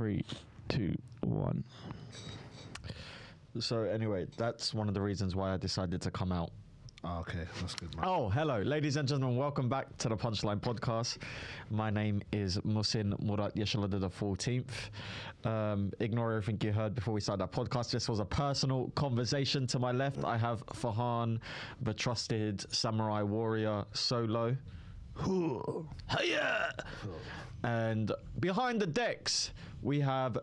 3, 2, 1. So anyway, that's one of the reasons why I decided to come out. Oh, okay, that's good, man. Oh, hello, ladies and gentlemen. Welcome back to the Punchline Podcast. My name is Muhsin Yesilada the 14th. Ignore everything you heard before we started that podcast. This was a personal conversation. To my left, I have Farhan, the trusted samurai warrior solo. Hiya! And behind the decks, we have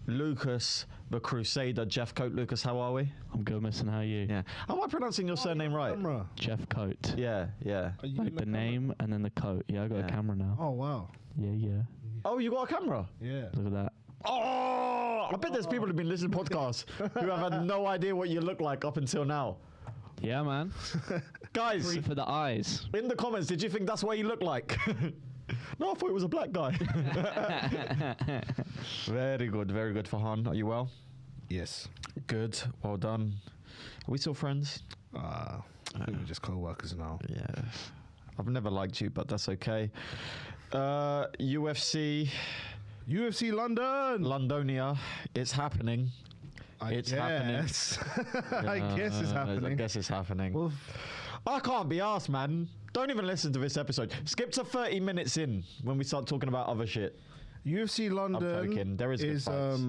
Lucas, the Crusader, Jeff Coat. Lucas, how are we? I'm good, Muhsin. How are you? Yeah. Am I pronouncing your surname right? Camera. Jeff Coat. Yeah, yeah. Are you Like in the camera? name and then the coat. Yeah, I got Yeah. a camera now. Oh, wow. Yeah. Oh, you got a camera? Yeah. Look at that. Oh, I bet there's people who've been listening to podcasts who have had no idea what you look like up until now. Yeah, man. Guys, Free for the eyes. in the comments, did you think that's what you look like? No, I thought it was a black guy. Very good, Farhan. Are you well? Yes. Good, well done. Are we still friends? I think we're just co-workers now. Yeah. I've never liked you, but that's okay. UFC London. Londonia, it's happening. It's happening. I guess it's happening. I guess it's happening. Well, I can't be asked, man. Don't even listen to this episode. Skip to 30 minutes in when we start talking about other shit. UFC London joking. There is good fights.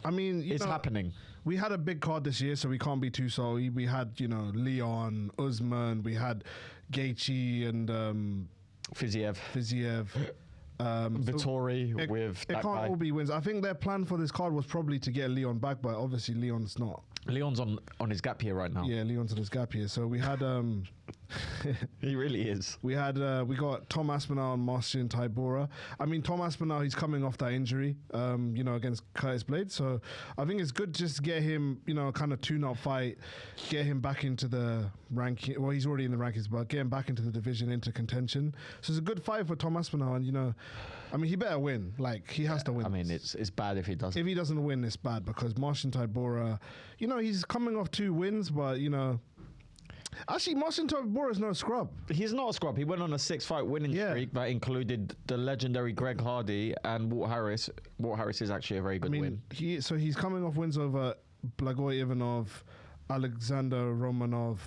I mean, It's happening. We had a big card this year, so we can't be too sorry. We had, Leon, Usman, we had Gaethje and Fiziev. Vittori with it that can't guy. all be wins. I think their plan for this card was probably to get Leon back, but obviously Leon's not. Leon's on his gap year right now. Yeah, Leon's on his gap here. So we had He really is. we got Tom Aspinall and Muhsin Tybura. I mean, Tom Aspinall, he's coming off that injury, against Curtis Blades. So I think it's good just to get him, kind of tune-up fight, get him back into the ranking. Well, he's already in the rankings, but get him back into the division, into contention. So it's a good fight for Tom Aspinall, and he better win. Like, he has to win. I mean, it's bad if he doesn't. If he doesn't win, it's bad because Muhsin Tybura, he's coming off 2 wins, but actually, Muhsin Tybura is no scrub. He's not a scrub. He went on a 6-fight winning streak that included the legendary Greg Hardy and Walt Harris. Walt Harris is actually a very good win. He's coming off wins over Blagoy Ivanov, Alexander Romanov.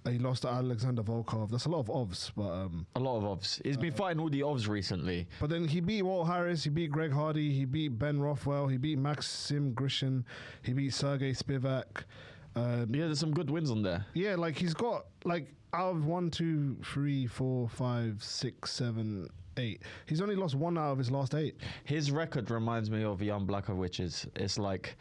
He lost to Alexander Volkov. That's a lot of ovs, but A lot of ovs. He's been fighting all the ovs recently. but then he beat Walt Harris, he beat Greg Hardy, he beat Ben Rothwell, he beat Maxim Grishin, he beat Sergey Spivak. Yeah, there's some good wins on there. Yeah, like he's got out of 1, 2, 3, 4, 5, 6, 7, 8. He's only lost 1 out of his last 8. His record reminds me of Jan Blachowicz. It's like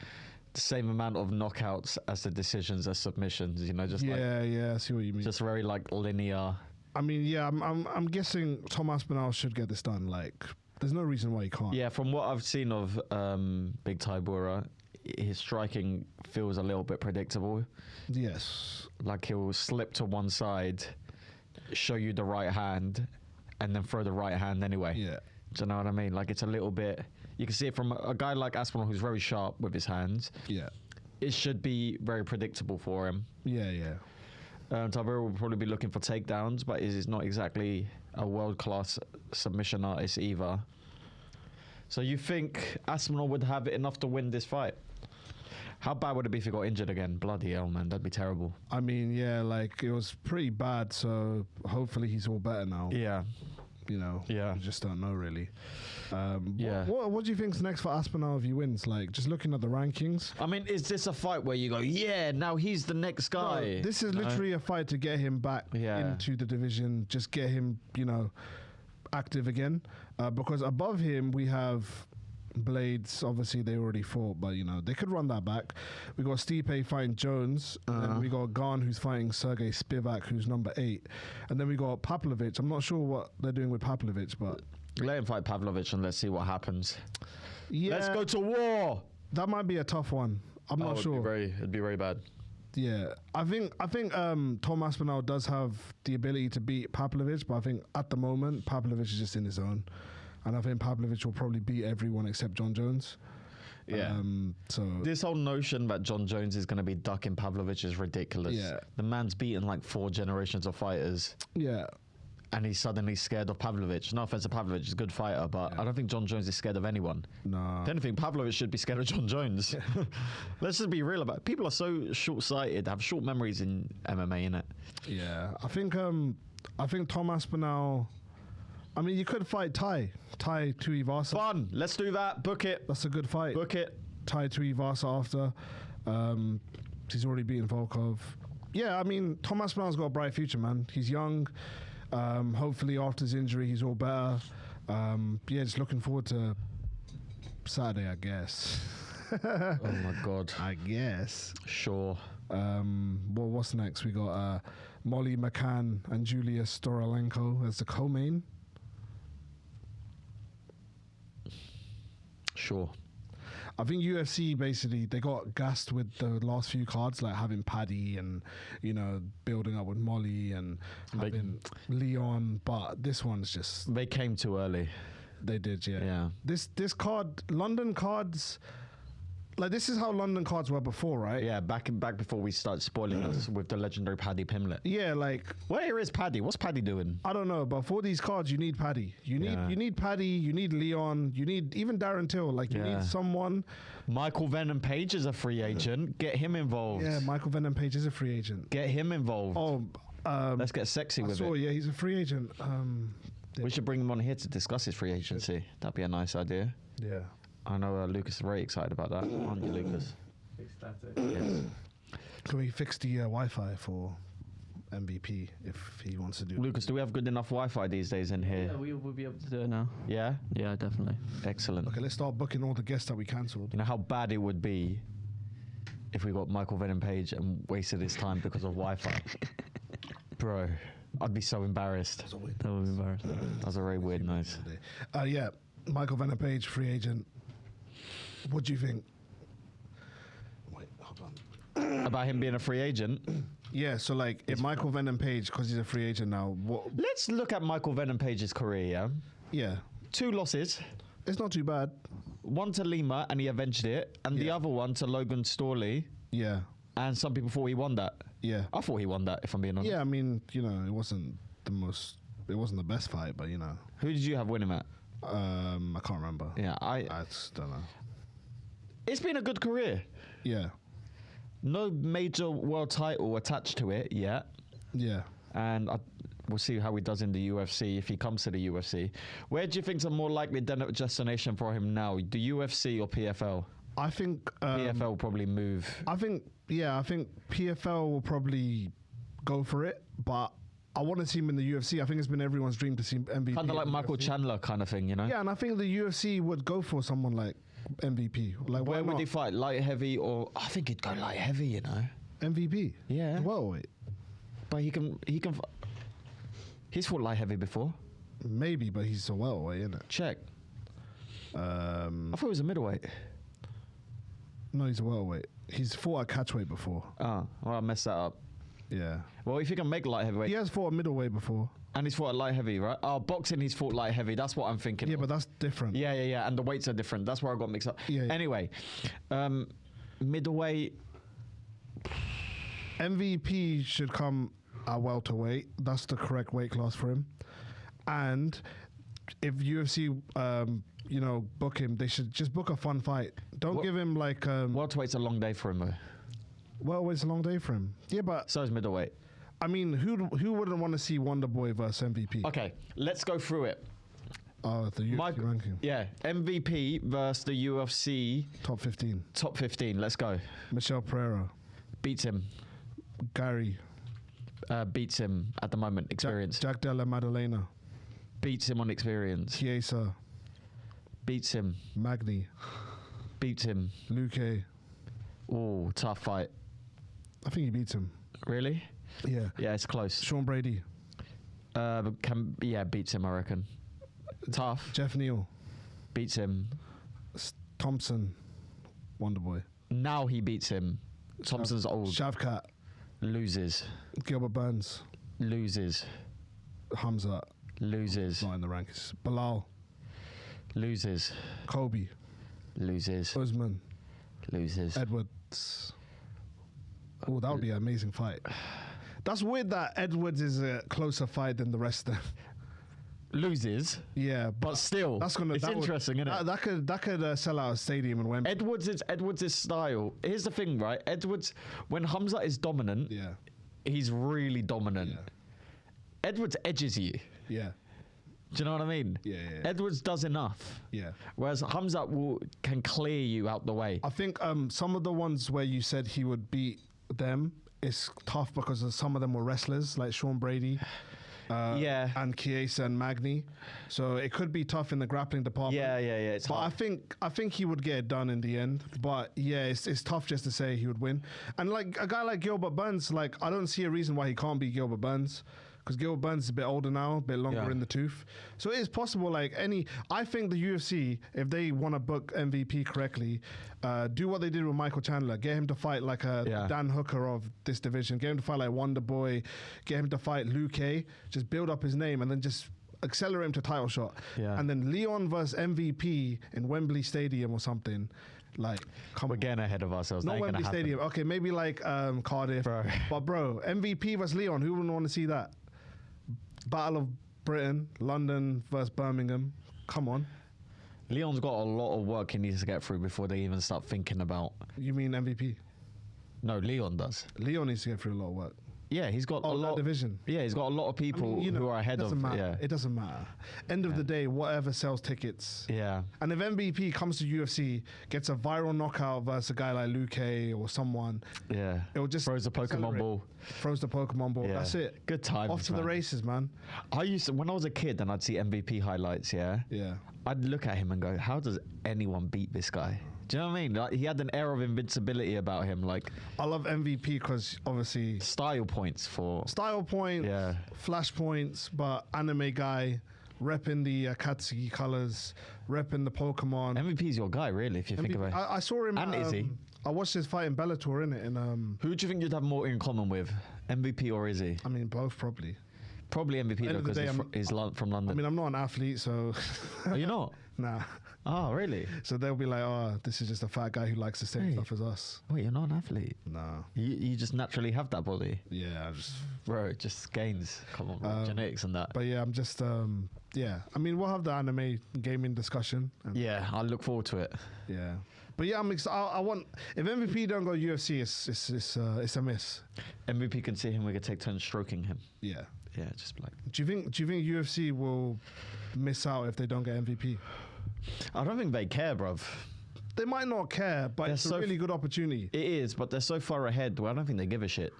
the same amount of knockouts as the decisions as submissions. Yeah, I see what you mean. just very linear. I mean, yeah, I'm guessing Tom Aspinall should get this done. Like, there's no reason why he can't. Yeah, from what I've seen of Big Tybura, his striking feels a little bit predictable. Yes. Like he'll slip to one side, show you the right hand, and then throw the right hand anyway. Yeah. Do you know what I mean? Like, it's a little bit... You can see it from a guy like Aspinall who's very sharp with his hands. Yeah. It should be very predictable for him. Yeah. Tybura will probably be looking for takedowns, but he's not exactly a world-class submission artist either. So you think Aspinall would have enough to win this fight? How bad would it be if he got injured again? Bloody hell, man. That'd be terrible. I mean, yeah, it was pretty bad, so hopefully he's all better now. Yeah. Yeah. You just don't know, really. Yeah. What do you think's next for Aspinall if he wins? Like, just looking at the rankings. I mean, is this a fight where you go, yeah, now he's the next guy? No, this is literally a fight to get him back into the division, just get him, active again. Because above him, we have Blades. Obviously, they already fought, but, they could run that back. We got Stipe fighting Jones. And then we got Gane, who's fighting Sergey Spivak, who's number 8. And then we got Pavlovich. I'm not sure what they're doing with Pavlovich, but... Let him fight Pavlovich and let's see what happens. Yeah, Let's go to war. that might be a tough one. I'm not sure. It'd be very bad. Yeah, I think Tom Aspinall does have the ability to beat Pavlovich, but I think at the moment Pavlovich is just in his zone, and I think Pavlovich will probably beat everyone except John Jones. Yeah. So this whole notion that John Jones is going to be ducking Pavlovich is ridiculous. Yeah. The man's beaten like 4 generations of fighters. yeah, and he's suddenly scared of Pavlovich. No offense to Pavlovich, he's a good fighter, but I don't think John Jones is scared of anyone. No. If anything, Pavlovich should be scared of John Jones. Let's just be real about it. People are so short-sighted, have short memories in MMA, innit? Yeah, I think Tom Aspinall. I mean, you could fight Tai Tuivasa. Fun. Let's do that. Book it. That's a good fight. Book it. Tai Tuivasa after. He's already beaten Volkov. Yeah, I mean, Tom Aspinall's got a bright future, man. He's young. Hopefully after his injury, he's all better. Yeah, just looking forward to Saturday, I guess. Oh my God. I guess. Sure. Well, what's next? We got Molly McCann and Julia Storolenko as the co-main. Sure. I think UFC basically they got gassed with the last few cards, like having Paddy and building up with Molly and having Leon, but this one's just They came too early. they did, yeah. Yeah. This card, London cards, like this is how London cards were before, right? Yeah, back before we start spoiling us with the legendary Paddy Pimlet. Yeah, like Where is Paddy? What's Paddy doing? I don't know, but for these cards, you need Paddy. You need Paddy. You need Leon. You need even Darren Till. Like you need someone. Michael Venom Page is a free agent. Get him involved. Yeah, Michael Venom Page is a free agent. Get him involved. Oh, Let's get sexy with it. Yeah, he's a free agent. We should bring him on here to discuss his free agency. That'd be a nice idea. Yeah. I know Lucas is very excited about that. Aren't you, Lucas? Ecstatic. Yes. Can we fix the Wi-Fi for MVP if he wants to do? Lucas, do we have good enough Wi-Fi these days in here? Yeah, we'll be able to do it now. Yeah? Yeah, definitely. Excellent. Okay, let's start booking all the guests that we cancelled. You know how bad it would be if we got Michael Venom Page and wasted his time because of Wi-Fi? Bro, I'd be so embarrassed. That would be embarrassing. That was a very weird noise. Yeah, Michael Venom Page, free agent. What do you think? Wait, hold on. About him being a free agent? Yeah, so like if Michael Venom Page, because he's a free agent now, what? Let's look at Michael Venom Page's career, yeah? Yeah, 2 losses. it's not too bad. One to Lima, and he avenged it. And the other one to Logan Storley. Yeah, And some people thought he won that. yeah, I thought he won that, if I'm being honest. yeah. I mean, it wasn't the best fight, but Who did you have winning at? I can't remember. Yeah, I just don't know. It's been a good career. Yeah, No major world title attached to it yet. yeah. And we'll see how he does in the UFC if he comes to the UFC. Where do you think's a more likely destination for him now? The UFC or PFL? I think PFL will probably move. I think PFL will probably go for it, but I want to see him in the UFC. I think it's been everyone's dream to see MVP. Kind of like in the Michael UFC. Chandler kind of thing, you know? Yeah, and I think the UFC would go for someone like MVP. Like, Where why would not? he fight? Light heavy or... I think he'd go light heavy, you know? MVP? Yeah. Welterweight? But he can... He's fought light heavy before. Maybe, but he's a welterweight, isn't it? Check. I thought he was a middleweight. No, he's a welterweight. He's fought at catchweight before. Oh, well, I messed that up. Yeah. Well, if you can make light heavyweight... He has fought a middleweight before. And he's fought at light heavy, right? Oh, boxing, he's fought light heavy. That's what I'm thinking. Yeah, of. but that's different. Yeah. And the weights are different. That's where I got mixed up. Yeah. Anyway, middleweight... MVP should come at welterweight. That's the correct weight class for him. And if UFC, book him, they should just book a fun fight. Don't give him like... Welterweight's a long day for him, though. welterweight's a long day for him. Yeah, but... So is middleweight. I mean, who wouldn't want to see Wonder Boy versus MVP? Okay, let's go through it. Oh, the UFC ranking. Yeah, MVP versus the UFC Top 15. top 15. Let's go. Michelle Pereira. Beats him. Gary. Beats him at the moment. Experience. Jack Della Maddalena. Beats him on experience. Chiesa. Beats him. Magni. Beats him. Luque. Oh, tough fight. I think he beats him. Really? Yeah. Yeah, it's close. Sean Brady. Beats him, I reckon. Tough. Jeff Neal. Beats him. Thompson. Wonder Boy. Now he beats him. Thompson's old. Shavkat. Loses. Gilbert Burns. Loses. Hamza. Loses. Not in the rankings. Bilal. Loses. Kobe. Loses. That's weird that Edwards is a closer fight than the rest of them. Loses, Yeah, but still, it's interesting, isn't it? That could sell out a stadium and Wembley. Edwards' style. Here's the thing, right? Edwards, when Hamza is dominant, Yeah, he's really dominant. Yeah. Edwards edges you. yeah, Do you know what I mean? Yeah. Edwards does enough. Yeah. Whereas Hamza can clear you out the way. I think some of the ones where you said he would beat them is tough because some of them were wrestlers like Sean Brady. And Chiesa and Magny, so it could be tough in the grappling department. Yeah. It's But hard. I think he would get it done in the end. But yeah, it's tough just to say he would win. And like a guy like Gilbert Burns, like I don't see a reason why he can't beat Gilbert Burns. Because Gilbert Burns is a bit older now, a bit longer in the tooth. So it is possible, I think the UFC, if they want to book MVP correctly, do what they did with Michael Chandler. Get him to fight like a Dan Hooker of this division. Get him to fight like Wonder Boy. Get him to fight Liu Kei. Just build up his name and then just accelerate him to title shot. Yeah. And then Leon versus MVP in Wembley Stadium or something. Like, We're getting ahead of ourselves. Not Wembley Stadium. Okay, maybe like Cardiff. Bro. But bro, MVP versus Leon. Who wouldn't want to see that? Battle of Britain, London versus Birmingham. Come on. Leon's got a lot of work he needs to get through before they even start thinking about. You mean MVP? No, Leon does. Leon needs to get through a lot of work. Yeah, he's got a lot. Division. Yeah, he's got a lot of people who are ahead of. Matter. Yeah, It doesn't matter. End of the day, whatever sells tickets. yeah. And if MVP comes to UFC, gets a viral knockout versus a guy like Liu Kei or someone, Yeah. it will just throws a Pokemon accelerate. ball. Throws the Pokemon ball. Yeah. That's it. Good times. Off to the man. races, man. I used to, when I was a kid and I'd see MVP highlights, Yeah. I'd look at him and go, how does anyone beat this guy? Do you know what I mean? Like, he had an air of invincibility about him, like I love MVP because obviously style points for. style points, Yeah. flash points, but anime guy, repping the Akatsuki colors, repping the Pokemon. MVP's your guy, really, if you think about it. I saw him. And Izzy. I watched his fight in Bellator, innit? And Who do you think you'd have more in common with, MVP or Izzy? I mean, both probably. Probably MVP End though, of the because day, he's from London. I mean, I'm not an athlete, so Are you not? nah. Oh, really? So they'll be like, oh, this is just a fat guy who likes the same Hey. stuff as us. Wait, you're not an athlete. Nah. You just naturally have that body, Yeah, I just. bro. It just gains. Come on, bro. Genetics and that. But yeah, I'm just. Yeah, I mean, we'll have the anime gaming discussion. And Yeah, I look forward to it. yeah. But yeah, I want if MVP don't go UFC, it's a miss. MVP can see him. We could take turns stroking him. Yeah. Yeah, just like. Do you think UFC will miss out if they don't get MVP? I don't think they care, bruv. They might not care, but They're it's so a really good opportunity. It is, but they're so far ahead. Well, I don't think they give a shit.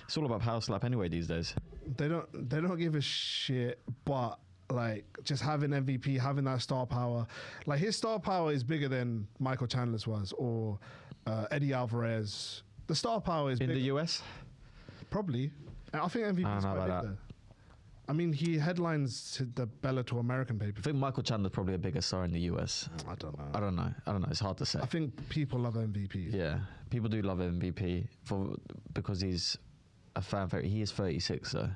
It's all about power slap anyway these days. They don't give a shit, but like just having MVP, having that star power, like his star power is bigger than Michael Chandler's was or Eddie Alvarez. The star power is In bigger. the US? Probably. And I think MVP I don't is know quite about big that. there. I mean, he headlines the Bellator American I paper. think Michael Chandler's probably a bigger star in the US. I don't know. I don't know. It's hard to say. I think people love MVP. Yeah, people do love MVP because he's a fan favorite. He is 36, so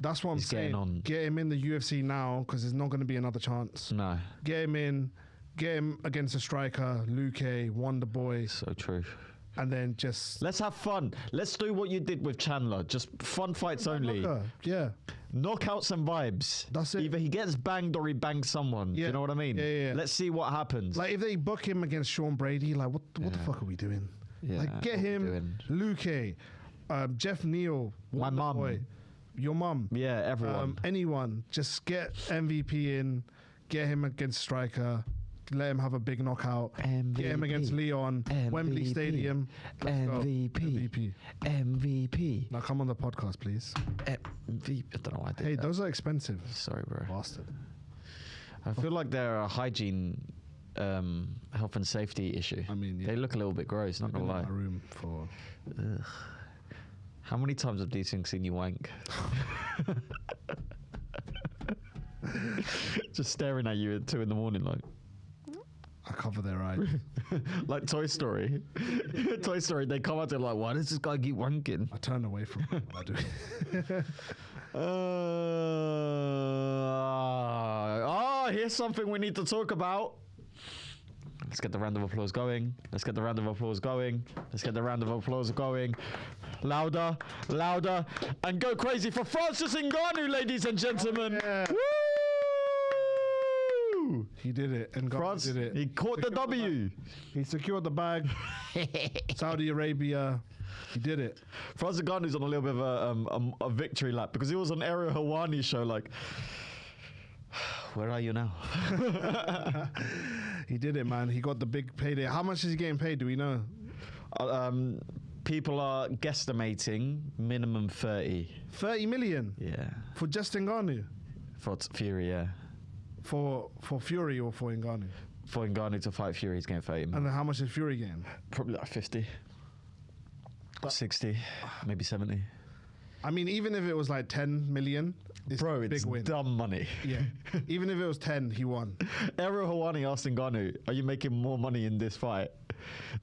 That's what I'm He's getting saying. on. Get him in the UFC now because there's not going to be another chance. no, Get him in. Get him against a striker, Liu Kei, Wonder Boy, so true. and then just Let's have fun. Let's do what you did with Chandler. Just fun fights only. Yeah. Knockouts and vibes. That's it. Either he gets banged or he bangs someone. Do Yeah. you know what I mean? Yeah. Let's see what happens. Like if they book him against Sean Brady, like what the fuck are we doing? Yeah, Like get what we him, doing? Liu Kei, Jeff Neal, My Wonder mum. Boy, your mum, Yeah, everyone. anyone. Just get MVP in, get him against striker. Let him have a big knockout. Get him against Leon, Wembley MVP. Stadium. Let's go. MVP. MVP. Now come on the podcast, please. MVP. I don't know why I did Hey, that. those are expensive. Sorry, bro. Bastard. I feel like they're a hygiene, health and safety issue. I mean, yeah. They look a little bit gross, not Been gonna in lie. my room for. Ugh. How many times have these things seen you wank? Just staring at you at 2 a.m, like. I cover their eyes. Like Toy Story. Toy Story, they come out there like, why does this guy keep wanking? I turn away from it when I do. Here's something we need to talk about. Let's get the round of applause going. Let's get the round of applause going. Let's get the round of applause going. Louder, louder, and go crazy for Francis Ngannou, ladies and gentlemen. Oh, yeah. Woo! He did it. And France, did it. he caught the W. He secured the bag. Saudi Arabia. He did it. Francis Ngannou's on a little bit of a victory lap because he was on Ariel Helwani's show like, where are you now? He did it, man. He got the big payday. How much is he getting paid? Do we know? People are guesstimating minimum 30. 30 million? Yeah. For just Ngannou? For Fury, yeah. For Fury or for Ngannou? For Ngannou to fight Fury, he's getting 30 million. And then how much is Fury getting? Probably like 50. 60, maybe 70. I mean, even if it was like 10 million, it's a big it's win. dumb money. Yeah. Even if it was 10, he won. Ariel Helwani asked Ngannou, are you making more money in this fight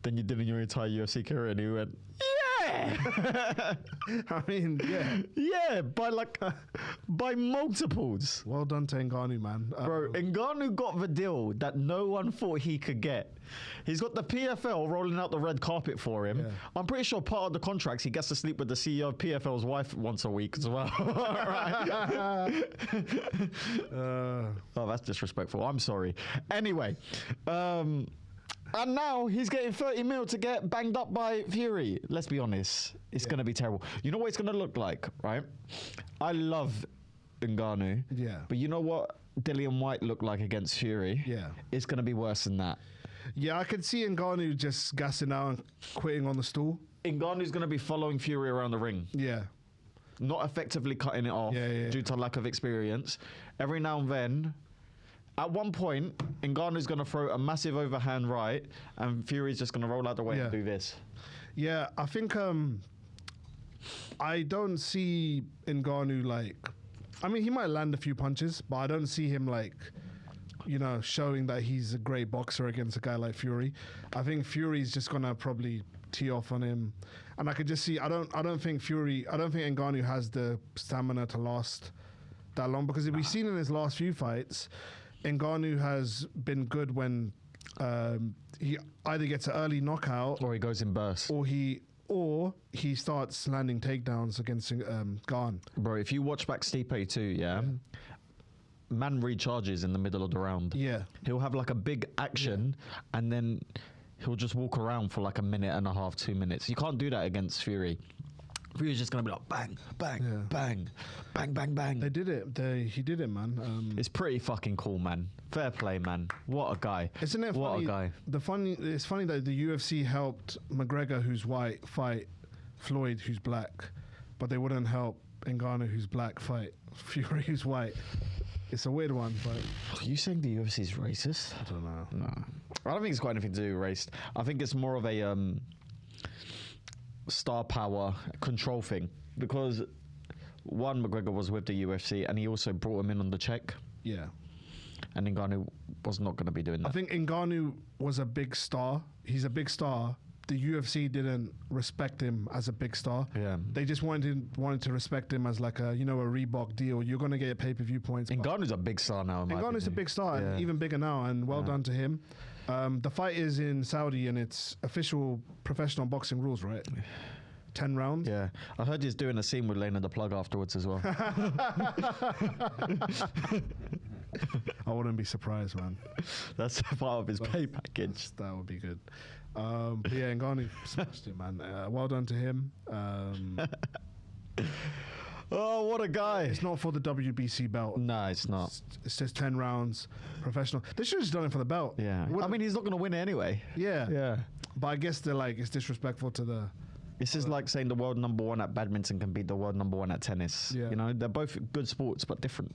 than you did in your entire UFC career? And he went, yeah. I mean, yeah. Yeah, by multiples. Well done to Ngannou, man. Bro, Ngannou got the deal that no one thought he could get. He's got the PFL rolling out the red carpet for him. Yeah. I'm pretty sure part of the contracts, he gets to sleep with the CEO of PFL's wife once a week as well. Oh, that's disrespectful. I'm sorry. Anyway, and now he's getting 30 mil to get banged up by Fury. Let's be honest. It's going to be terrible. You know what it's going to look like, right? I love Ngannou. Yeah. But you know what Dillian White looked like against Fury? Yeah. It's going to be worse than that. Yeah, I could see Ngannou just gassing out and quitting on the stool. Ngannou's going to be following Fury around the ring. Yeah. Not effectively cutting it off due to lack of experience. Every now and then, at one point, Ngannou's going to throw a massive overhand right, and Fury's just going to roll out the way and do this. Yeah, I think I don't see Ngannou like... I mean, he might land a few punches, but I don't see him like... showing that he's a great boxer against a guy like Fury. I think Fury's just gonna probably tee off on him, and I could just see. I don't think Ngannou has the stamina to last that long, because we've seen in his last few fights, Ngannou has been good when he either gets an early knockout or he goes in bursts, or he starts landing takedowns against Gane. Bro, if you watch back Stipe too, man recharges in the middle of the round. Yeah. He'll have like a big action and then he'll just walk around for like a minute and a half, 2 minutes. You can't do that against Fury. Fury's just going to be like bang, bang, bang, bang, bang, bang. They did it. He did it, man. It's pretty fucking cool, man. Fair play, man. What a guy. Isn't it what funny? A guy. It's funny that the UFC helped McGregor, who's white, fight Floyd, who's black, but they wouldn't help Ngannou, who's black, fight Fury, who's white. It's a weird one, but... Are you saying the UFC is racist? I don't know. No. I don't think it's got anything to do with race. I think it's more of a star power control thing. Because, one, McGregor was with the UFC and he also brought him in on the check. Yeah. And Ngannou was not going to be doing that. I think Ngannou was a big star. He's a big star. The UFC didn't respect him as a big star. Yeah. They just wanted to respect him as like a Reebok deal. You're going to get pay-per-view points. Ngannou's a big star now. Ngannou's a big star, and even bigger now, and well done to him. The fight is in Saudi, and it's official professional boxing rules, right? 10 rounds. Yeah. I heard he's doing a scene with Lena the Plug afterwards as well. I wouldn't be surprised, man. That's part of his pay package. That would be good. But yeah, Ngannou smashed it, man. Well done to him. Oh, what a guy. It's not for the WBC belt. No, it's not. It's just 10 rounds, professional. They should have just done it for the belt. Yeah. I mean, he's not going to win it anyway. Yeah. Yeah. But I guess they're like, it's disrespectful to the... This is like saying the world number one at badminton can beat the world number one at tennis. Yeah. You know, they're both good sports, but different.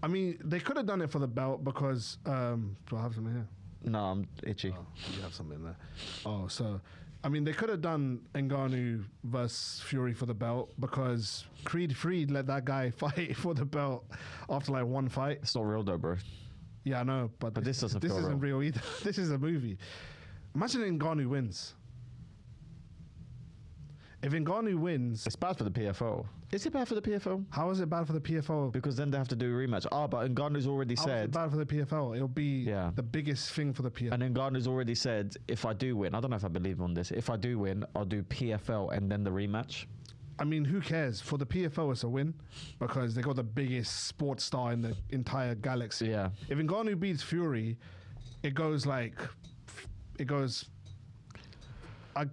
I mean, they could have done it for the belt because... do I have something here? No, I'm itchy. Oh, you have something there. Oh, so... I mean, they could have done Ngannou versus Fury for the belt because Creed Freed let that guy fight for the belt after like one fight. It's not real though, bro. Yeah, I know, but this doesn't feel real. This isn't real either. This is a movie. Imagine Ngannou wins. If Ngannou wins, It's bad for the PFL. Is it bad for the PFL? how is it bad for the PFL? Because then they have to do a rematch. But Ngannou's already How is it said, bad for the PFL? It'll be the biggest thing for the PFL. and Ngannou's already said, if I do win, I don't know if I believe on this. If I do win, I'll do PFL and then the rematch. I mean, who cares? For the PFL, it's a win because they got the biggest sports star in the entire galaxy. Yeah. If Ngannou beats Fury, it goes. I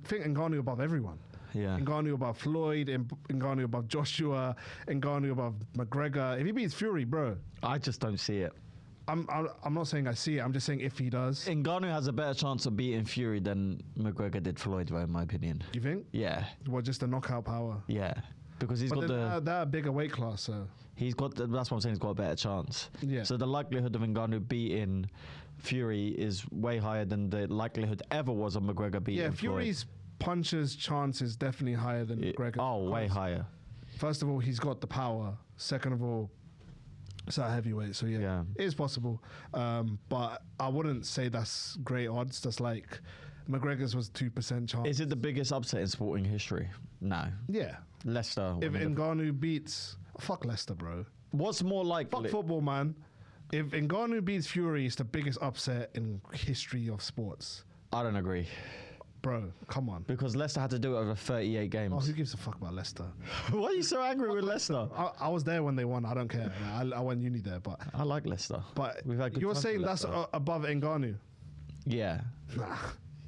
think Ngannou above everyone. Yeah. Ngannou above Floyd, Ngannou above Joshua, Ngannou above McGregor. If he beats Fury, bro, I just don't see it. I'm not saying I see it. I'm just saying if he does. Ngannou has a better chance of beating Fury than McGregor did Floyd, in my opinion. You think? Yeah. Well, just the knockout power. Yeah. Because he's But got they're a bigger weight class, so. that's what I'm saying, he's got a better chance. Yeah. So the likelihood of Ngannou beating Fury is way higher than the likelihood ever was of McGregor beating Floyd. Fury's punches chance is definitely higher than McGregor. Oh, way higher. First of all, he's got the power. Second of all, it's a heavyweight, so yeah, it is possible. But I wouldn't say that's great odds. That's like McGregor's was 2% chance. Is it the biggest upset in sporting history? No. Yeah. Leicester. If Ngannou beats... Fuck Leicester, bro. What's more likely? Fuck football, man. If Ngannou beats Fury, it's the biggest upset in history of sports. I don't agree. Bro, come on. Because Leicester had to do it over 38 games. Oh, who gives a fuck about Leicester? Why are you so angry with Leicester? I was there when they won. I don't care. I went uni there, but... I like Leicester. But We've had good you're times saying with that's Leicester. above Ngannou? Yeah. Nah.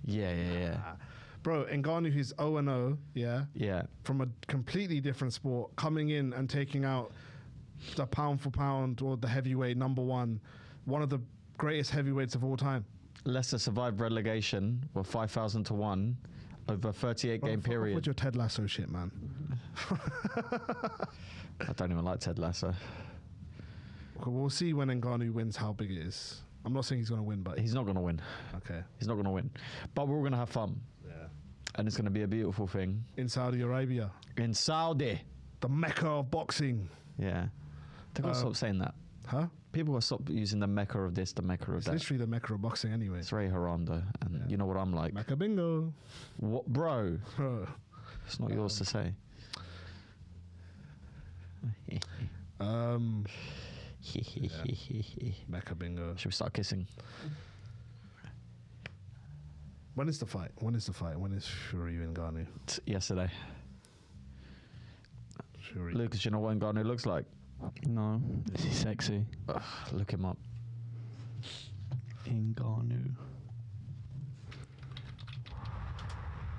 Yeah. Bro, Ngannou, who's 0-0, yeah? Yeah. From a completely different sport, coming in and taking out the pound for pound or the heavyweight number one of the greatest heavyweights of all time. Leicester survived relegation with 5,000 to 1 over a 38-game period. What's your Ted Lasso shit, man? I don't even like Ted Lasso. Okay, we'll see when Ngannou wins how big it is. I'm not saying he's going to win, but... He's not going to win. Okay. He's not going to win. But we're going to have fun. Yeah. And it's going to be a beautiful thing. In Saudi Arabia. In Saudi. The Mecca of boxing. Yeah. They've got to stop saying that. Huh? People will stop using the Mecca of this, the Mecca of It's that. literally the Mecca of boxing anyway. It's very haram though. And you know what I'm like. Mecca bingo. What, bro? Bro. It's not yours to say. Mecca bingo. Should we start kissing? When is the fight? When is Fury and Ngannou? Yesterday. Fury. Lucas, you know what Ngannou looks like? No. Is he sexy? Ugh, look him up. Ngannou.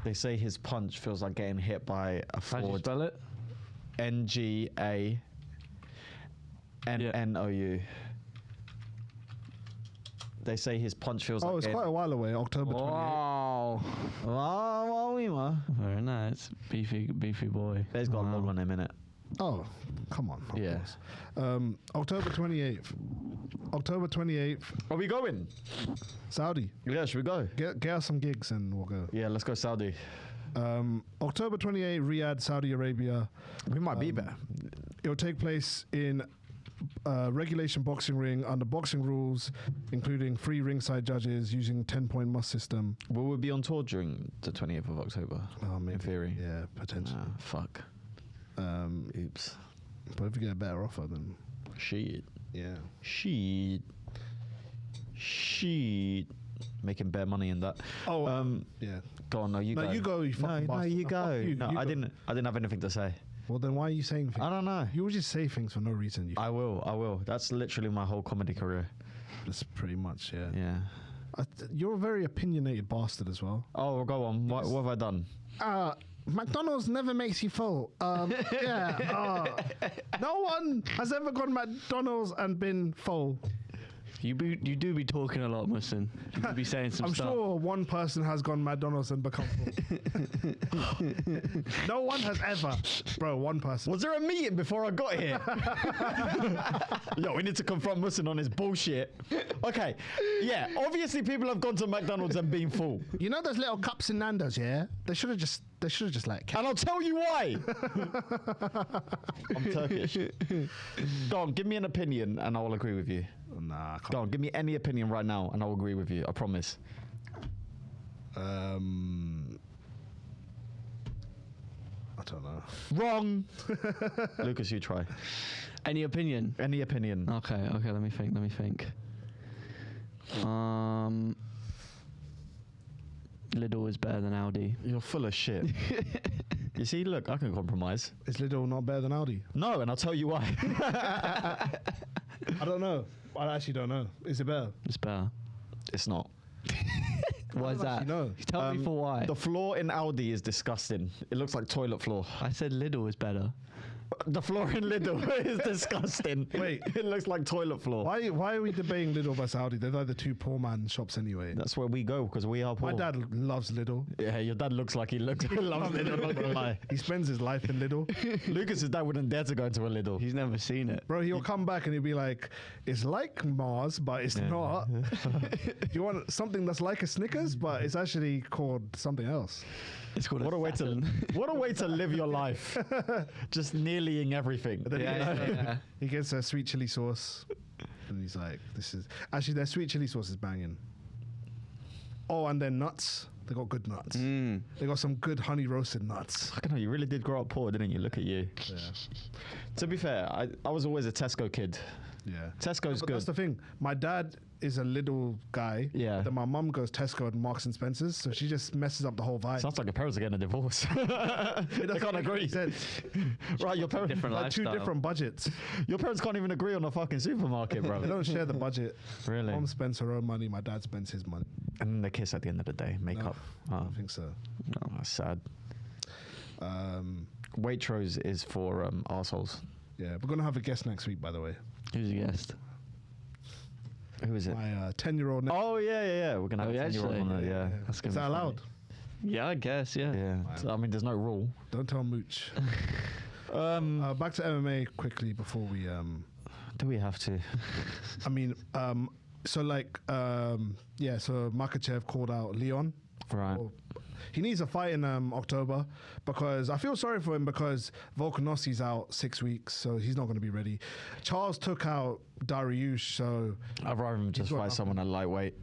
They say his punch feels like getting hit by a How do you Ford. spell it? Ngannou. They say his punch feels like. Oh, it's quite a while away. October 28th. Wow. Wow. Very nice. Beefy boy. He's got a log on him, innit? Oh, come on. Of Yeah. course. October 28th. October 28th. Are we going? Saudi. Yeah, should we go? Get us some gigs and we'll go. Yeah, let's go Saudi. October 28th, Riyadh, Saudi Arabia. We might be there. It'll take place in regulation boxing ring under boxing rules, including free ringside judges using 10-point must system. Will we be on tour during the 20th of October? Oh, maybe. In theory. Yeah, potentially. Fuck. Oops. But if you get a better offer, then Shit. yeah. Shit. Making bare money in that. Oh, yeah. Go on, no, you go. No, you go. You fucking No, bastard. you No, go. fuck you, No, you I go. didn't have anything to say. Well, then why are you saying things? I don't know. You always just say things for no reason. I will. That's literally my whole comedy career. That's pretty much, yeah. Yeah. You're a very opinionated bastard as well. Oh, go on. What have I done? McDonald's never makes you full. Yeah. No one has ever gone McDonald's and been full. You do be talking a lot, Muhsin. You do be saying some I'm stuff. sure one person has gone McDonald's and become full. No one has ever. Bro, one person. Was there a meeting before I got here? Yo, we need to confront Muhsin on his bullshit. Okay, yeah, obviously people have gone to McDonald's and been full. You know those little cups in Nando's, yeah? They should have just like... And I'll tell you why. I'm Turkish. Go on, give me an opinion and I will agree with you. Nah, I can't. Go on, give me any opinion right now and I'll agree with you. I promise. I don't know. Wrong. Lucas, you try. Any opinion? Any opinion? Okay. Let me think. Lidl is better than Audi. You're full of shit. You see, look, I can compromise. Is Lidl not better than Audi? No, and I'll tell you why. I don't know. I actually don't know. Is it better? It's better. It's not. Why is that? No. Tell me for why. The floor in Audi is disgusting. It looks like toilet floor. I said Lidl is better. The floor in Lidl is disgusting. Wait. It looks like toilet floor. Why are we debating Lidl versus Audi? They're like the two poor man shops anyway. That's where we go because we are poor. My dad loves Lidl. Yeah, your dad looks like he loves Lidl. Not gonna lie. He spends his life in Lidl. Lucas's dad wouldn't dare to go into a Lidl. He's never seen it. Bro, he'll come back and he'll be like, it's like Mars, but it's not. You want something that's like a Snickers, but it's actually called something else. It's called What a way to live your life. Just nearlying everything. Then Yeah. he gets a sweet chili sauce, and he's like, "This is actually their sweet chili sauce is banging." Oh, and their nuts. They got good nuts. They got some good honey roasted nuts. I don't know. You really did grow up poor, didn't you? Look at you. Yeah, To be fair, I was always a Tesco kid. yeah. Tesco's But good. that's the thing. My dad is a Lidl guy. Yeah. Then my mum goes Tesco and Marks and Spencers, so she just messes up the whole vibe. Sounds like your parents are getting a divorce. They can't agree. Right, your parents. Different Like two lifestyle. different budgets. Your parents can't even agree on a fucking supermarket, bro. They don't share the budget. Really? Mom spends her own money. My dad spends his money. And then they kiss at the end of the day. Make No, up. I Oh, don't think so. that's sad. Um, Waitrose is for arseholes. yeah, we're gonna have a guest next week, by the way. Who's the guest? Who is it? My 10-year-old. Oh, yeah. We're going to Oh, have a yeah, 10-year-old on actually. it, yeah. That's gonna Is be that funny. allowed? Yeah, I guess. Yeah. Yeah. So, I mean, there's no rule. Don't tell Mooch. Back to MMA quickly before we. Do we have to? I mean, so Makhachev called out Leon. Right. Or- He needs a fight in October because I feel sorry for him because Volkanovski's out 6 weeks, so he's not going to be ready. Charles took out Dariush, so I'd rather him just got fight nothing. someone at lightweight.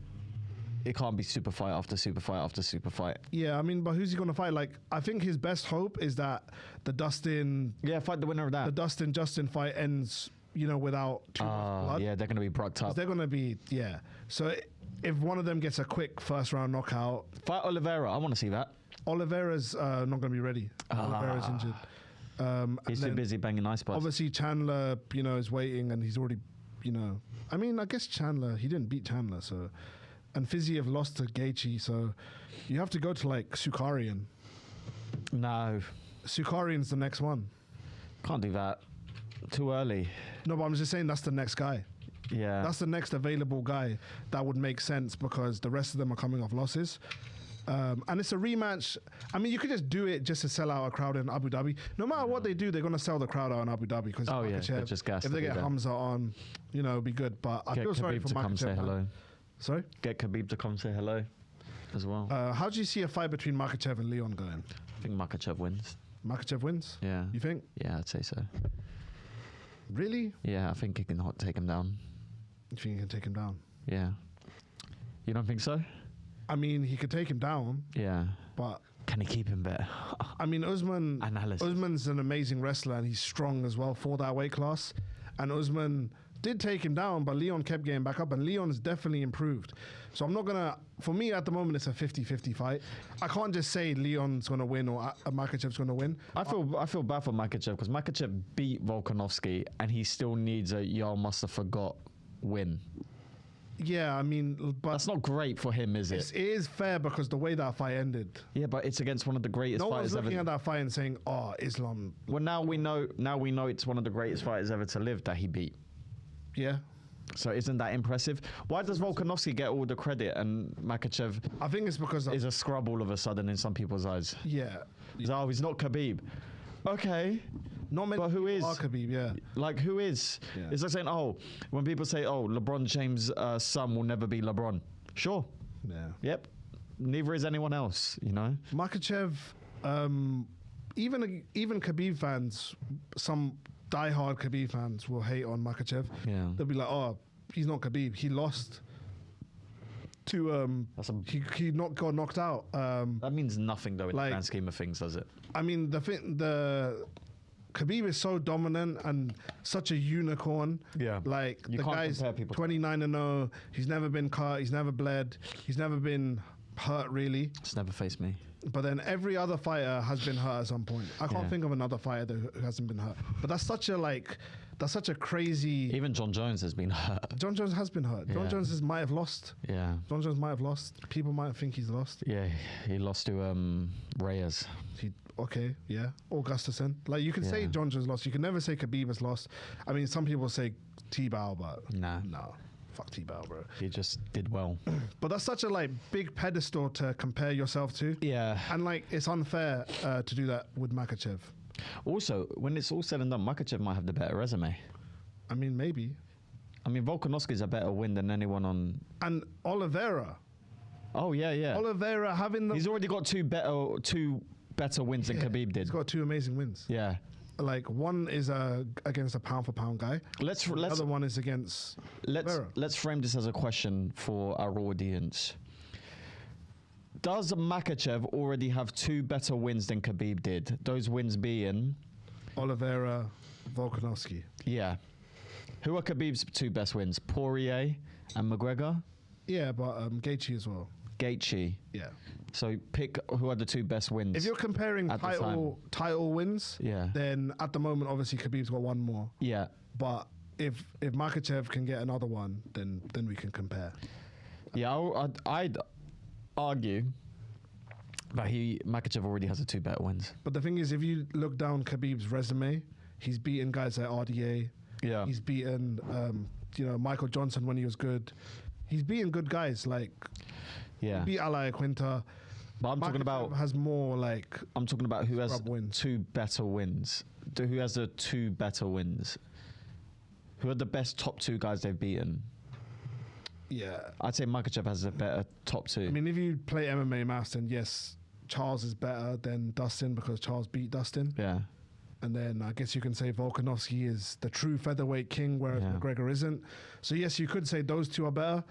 It can't be super fight after super fight after super fight. yeah. I mean, but who's he going to fight? Like, I think his best hope is that the Dustin Yeah, fight the winner of that. Justin fight ends, without too much blood. Yeah, they're going to be brucked up. They're going to be So if one of them gets a quick first round knockout, Fight Oliveira. I want to see that. Oliveira's not going to be ready. Oliveira's injured. He's too busy banging ice bars. Obviously, Chandler, is waiting, and he's already, I mean, I guess Chandler, he didn't beat Chandler, so, and Fiziev lost to Gaethje, so you have to go to like Sukarian. No, Sukarian's the next one. can't do that. Too early. No, but I'm just saying that's the next guy. Yeah. That's the next available guy that would make sense because the rest of them are coming off losses. And it's a rematch. I mean, you could just do it just to sell out a crowd in Abu Dhabi. No matter what they do, they're going to sell the crowd out in Abu Dhabi because they're just gassed if to they be get there. Hamza on, it'd be good. But I Get feel sorry Khabib for to come say Makhachev. hello. Sorry? Get Khabib to come say hello as well. How do you see a fight between Makhachev and Leon going? I think Makhachev wins. Makhachev wins? Yeah. You think? Yeah, I'd say so. Really? Yeah, I think he can take him down. You think you can take him down? Yeah. You don't think so? I mean, he could take him down, Yeah. but Can he keep him better? I mean, Usman. Analysis. Usman's an amazing wrestler and he's strong as well for that weight class. And Usman did take him down, but Leon kept getting back up, and Leon's definitely improved. So I'm not gonna. For me, at the moment, it's a 50-50 fight. I can't just say Leon's gonna win or Makhachev's gonna win. I feel bad for Makhachev because Makhachev beat Volkanovski and he still needs a y'all must have forgot win. Yeah, I mean, but That's not great for him, is it it? is fair because the way that fight ended. Yeah, but it's against one of the greatest No one's fighters ever. looking at that fight and saying, "Oh, Islam." Well, now we know it's one of the greatest fighters ever to live that he beat. Yeah, So isn't that impressive? Why does Volkanovski get all the credit and Makhachev I think it's because of, is a scrub all of a sudden in some people's eyes? yeah. He's, oh, he's not Khabib. Okay, Not many but who people is? are Khabib, yeah. Like, who is? Yeah. It's like saying, oh, when people say, oh, LeBron James' son will never be LeBron. Sure. Yeah. Yep. Neither is anyone else, you know? Makhachev, even Khabib fans, some diehard Khabib fans will hate on Makhachev. Yeah. They'll be like, "Oh, he's not Khabib. He lost he got knocked out. That means nothing though in the grand scheme of things, does it? I mean, the Khabib is so dominant and such a unicorn. Yeah. Like, You the can't guy's compare people. 29-0. He's never been cut. He's never bled. He's never been hurt, really. It's never faced me. But then every other fighter has been hurt at some point. I can't Yeah. think of another fighter who hasn't been hurt. But that's such a crazy... Even John Jones has been hurt. John Jones has been hurt. John Yeah. Jones might have lost. Yeah. John Jones might have lost. People might think he's lost. Yeah, he lost to Reyes. Okay, yeah. Augustusson. Like, you can say Yeah. John Jones lost. You can never say Khabib has lost. I mean, some people say T-Bow, but... Nah. No. Fuck T-Bow, bro. He just did well. But that's such a, big pedestal to compare yourself to. Yeah. And, it's unfair to do that with Makhachev. Also, when it's all said and done, Makhachev might have the better resume. I mean, maybe. I mean, Volkanovski's a better win than anyone on... And Oliveira. Oh, yeah. Oliveira having the... He's already got two better wins than Khabib did. He's got 2 amazing wins. Yeah. One is against a pound-for-pound guy. Let's The other one is against Oliveira. let's frame this as a question for our audience. Does Makhachev already have 2 better wins than Khabib did? Those wins being... Oliveira, Volkanovski. Yeah. Who are Khabib's 2 best wins? Poirier and McGregor? Yeah, but Gaethje as well. Gaethje. Yeah. So pick who are the 2 best wins. If you're comparing at the title wins, Yeah. then at the moment, obviously, Khabib's got 1 more. Yeah. But if Makhachev can get another one, then we can compare. Yeah, I'd argue that Makhachev already has the 2 better wins. But the thing is, if you look down Khabib's resume, he's beaten guys like RDA. Yeah. He's beaten, Michael Johnson when he was good. He's beaten good guys Yeah. he beat Ally Quinta. But I'm talking Makhachev about... has more I'm talking about who has scrub wins. 2 better wins. Who has the 2 better wins? Who are the best top 2 guys they've beaten? Yeah. I'd say Makhachev has a better top 2. I mean, if you play MMA maths, then yes, Charles is better than Dustin because Charles beat Dustin. Yeah. And then I guess you can say Volkanovski is the true featherweight king, whereas McGregor isn't. So yes, you could say those 2 are better,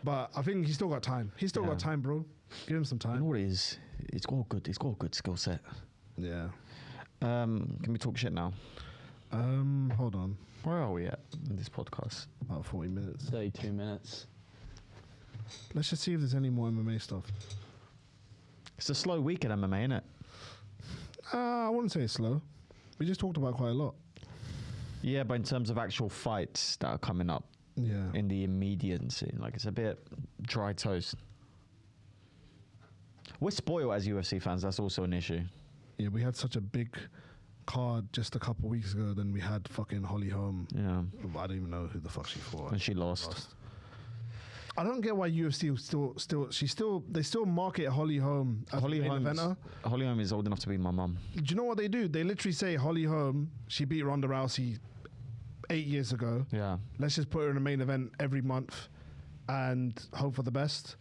but I think he's still got time. He's still got time, bro. Give him some You know time. what it is? He's got a good skill set. Yeah. Can we talk shit now? Hold on. Where are we at in this podcast? About 40 minutes. 32 minutes. Let's just see if there's any more MMA stuff. It's a slow week in MMA, innit? I wouldn't say it's slow. We just talked about quite a lot. Yeah, but in terms of actual fights that are coming up Yeah. in the immediacy, it's a bit dry toast. We're spoiled as UFC fans. That's also an issue. Yeah, we had such a big card just a couple weeks ago. Then we had fucking Holly Holm. Yeah. I don't even know who the fuck she fought. And she lost. I don't get why UFC they still market Holly Holm as Holly a main Holm eventer. Holly Holm is old enough to be my mum. Do you know what they do? They literally say Holly Holm, she beat Ronda Rousey 8 years ago. Yeah. Let's just put her in a main event every month and hope for the best.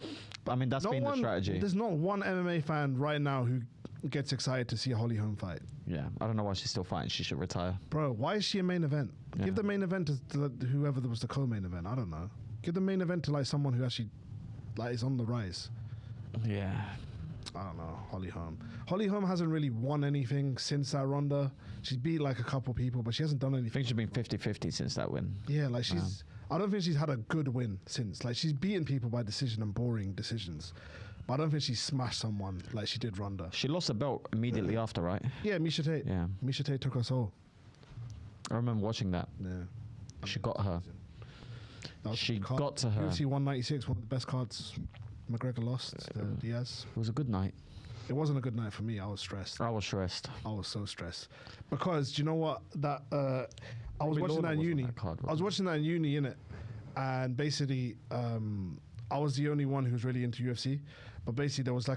I mean, that's been the strategy. There's not one MMA fan right now who gets excited to see a Holly Holm fight. Yeah. I don't know why she's still fighting. She should retire. Bro, why is she a main event? Yeah. Give the main event to whoever was the co-main event. I don't know. Give the main event to someone who actually is on the rise. Yeah. I don't know. Holly Holm. Holly Holm hasn't really won anything since that Ronda. She's beat a couple people, but she hasn't done I anything. think she's been 50-50 since that win. Yeah, she's... I don't think she's had a good win since. She's beaten people by decision and boring decisions. But I don't think she's smashed someone like she did Ronda. She lost the belt immediately after, right? Yeah, Miesha Tate. Yeah. Miesha Tate took us all. I remember watching that. Yeah. She got her. That was She a good card. got to her. UFC 196, one of the best cards. McGregor lost to Diaz. It was a good night. It wasn't a good night for me. I was stressed. I was stressed. I was so stressed. Because, do you know what? That I was watching that in uni. I was watching that in uni, innit? And basically, I was the only one who was really into UFC. But basically, there was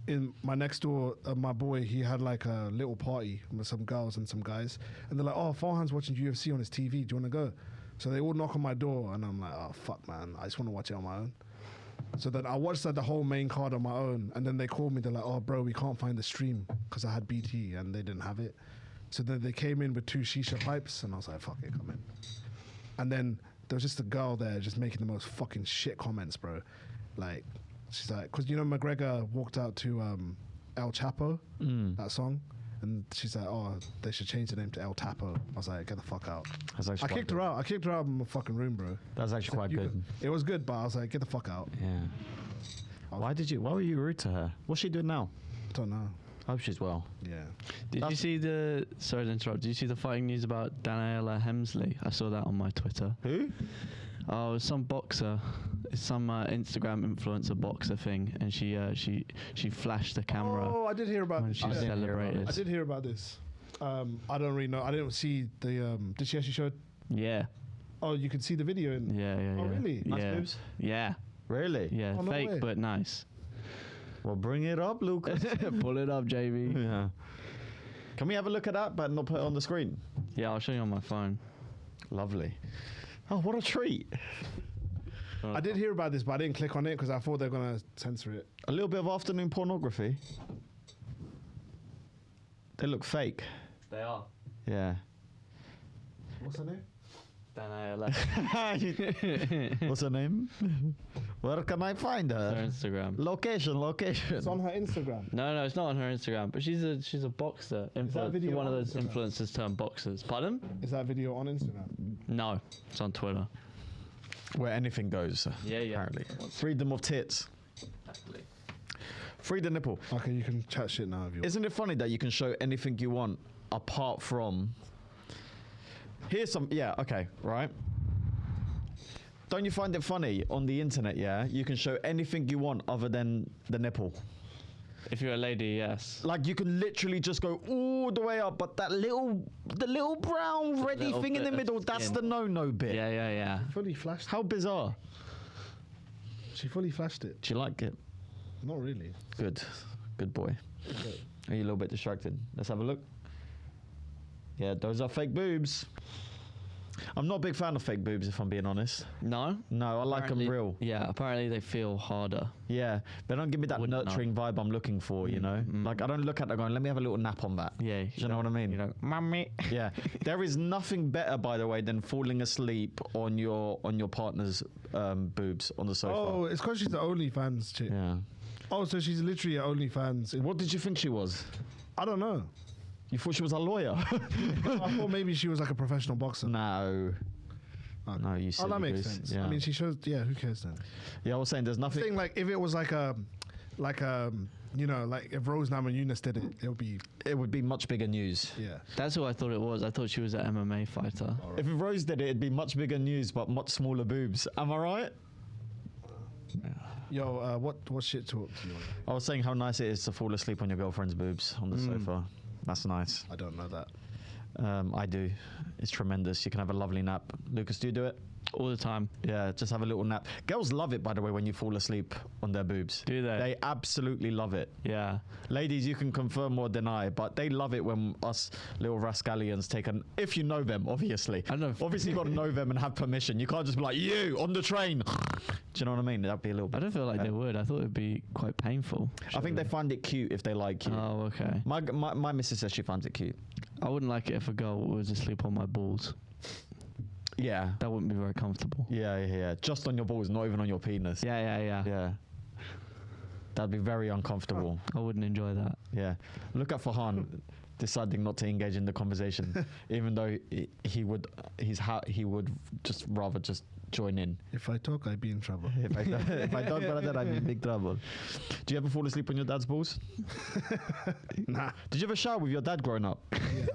in my next door, my boy, he had a little party with some girls and some guys. And they're like, oh, Farhan's watching UFC on his TV. Do you want to go? So they all knock on my door. And I'm like, oh, fuck, man. I just want to watch it on my own. So then I watched the whole main card on my own. And then they called me. They're like, oh, bro, we can't find the stream because I had BT and they didn't have it. So then they came in with 2 shisha pipes. And I was like, fuck it, come in. And then there was just a girl there just making the most fucking shit comments, bro. She's like, because you know McGregor walked out to El Chapo, that song. And she's like, oh, they should change the name to El Tapo. I was like, get the fuck out. I kicked her out. I kicked her out of my fucking room, bro. That's actually quite good. It was good, but I was like, get the fuck out. Yeah. Why were you rude to her? What's she doing now? Don't know. I hope she's well. Yeah. Did you see sorry to interrupt, did you see the fighting news about Daniela Hemsley? I saw that on my Twitter. Who? Oh, some boxer. It's some Instagram influencer boxer thing, and she flashed the camera. Oh, I did hear about when she celebrated. I did hear about this. I don't really know. I didn't see the. Did she actually show? Yeah. Oh, you could see the video. Yeah. Oh, really? Yeah. Nice boobs? Yeah. Really? Yeah. Oh, no Fake way. but nice. Well, bring it up, Lucas. Pull it up, JB. Yeah. Can we have a look at that, but not put it on the screen? Yeah, I'll show you on my phone. Lovely. Oh, what a treat. I did hear about this, but I didn't click on it because I thought they were going to censor it. A little bit of afternoon pornography. They look fake. They are. Yeah. What's her name? Daniela. What's her name? Where can I find Her her? Instagram. Location. It's on her Instagram. No, it's not on her Instagram. But she's a boxer. video One of on those Instagram? influencers turned boxers. Pardon? Is that video on Instagram? No, it's on Twitter. Where anything goes. Yeah. Apparently. Freedom of tits. Exactly. Free the nipple. Okay, you can chat shit now if you want. Isn't it funny that you can show anything you want apart from... Here's some... Yeah, okay, right? Don't you find it funny on the internet, yeah? You can show anything you want other than the nipple. If you're a lady, yes. Like, you can literally just go all the way up, but the little brown reddy Little thing in the bit of middle, that's skin. the no-no bit. Yeah. Fully flashed. How bizarre. She fully flashed it. Do you like it? Not really. Good. Good boy. Are you a little bit distracted? Let's have a look. Yeah, those are fake boobs. I'm not a big fan of fake boobs, if I'm being honest. No? No, I like them Apparently- real. Yeah, apparently they feel harder. Yeah, they don't give me that Wouldn't nurturing vibe I'm looking for, you know? Like, I don't look at it going, let me have a little nap on that. Yeah. Do you know what I mean? You know, mummy. Yeah. There is nothing better, by the way, than falling asleep on your partner's boobs on the sofa. Oh, it's because she's the OnlyFans chick. Yeah. Oh, so she's literally an OnlyFans. What did you think she was? I don't know. You thought she was a lawyer? I thought maybe she was like a professional boxer. No. Okay. No, you silly Oh, that makes goose. sense. Yeah. I mean, she shows. Yeah, who cares then? Yeah, I was saying there's I'm nothing... saying like if it was like you know, like if Rose Namajunas did it, it would be It would be much bigger news. yeah. That's who I thought it was. I thought she was an MMA fighter. If Rose did it, it'd be much bigger news, but much smaller boobs. Am I right? Yo, what shit talk do you want? I was saying how nice it is to fall asleep on your girlfriend's boobs on the sofa. That's nice. I don't know that. I do. It's tremendous. You can have a lovely nap. Lucas, do you do it? All the time. Yeah, just have a little nap. Girls love it, by the way, when you fall asleep on their boobs. Do they? They absolutely love it. Yeah. Ladies, you can confirm or deny, but they love it when us little rascallions take an... If you know them, obviously. I don't know if- Obviously, you've got to know them and have permission. You can't just be like, you, on the train. Do you know what I mean? That'd be a little I bit... don't feel like they would. I thought it'd be quite painful. I think they find it cute if they like you. Oh, okay. My missus says she finds it cute. I wouldn't like it if a girl was asleep on my balls. Yeah. That wouldn't be very comfortable. Yeah. Just on your balls, not even on your penis. Yeah. Yeah. That'd be very uncomfortable. I wouldn't enjoy that. Yeah. Look at Farhan deciding not to engage in the conversation, even though he would just rather just join in. If I talk, I'd be in trouble. If I don't, brother, I'm in big trouble. Do you ever fall asleep on your dad's balls? Nah. Did you ever shower with your dad growing up?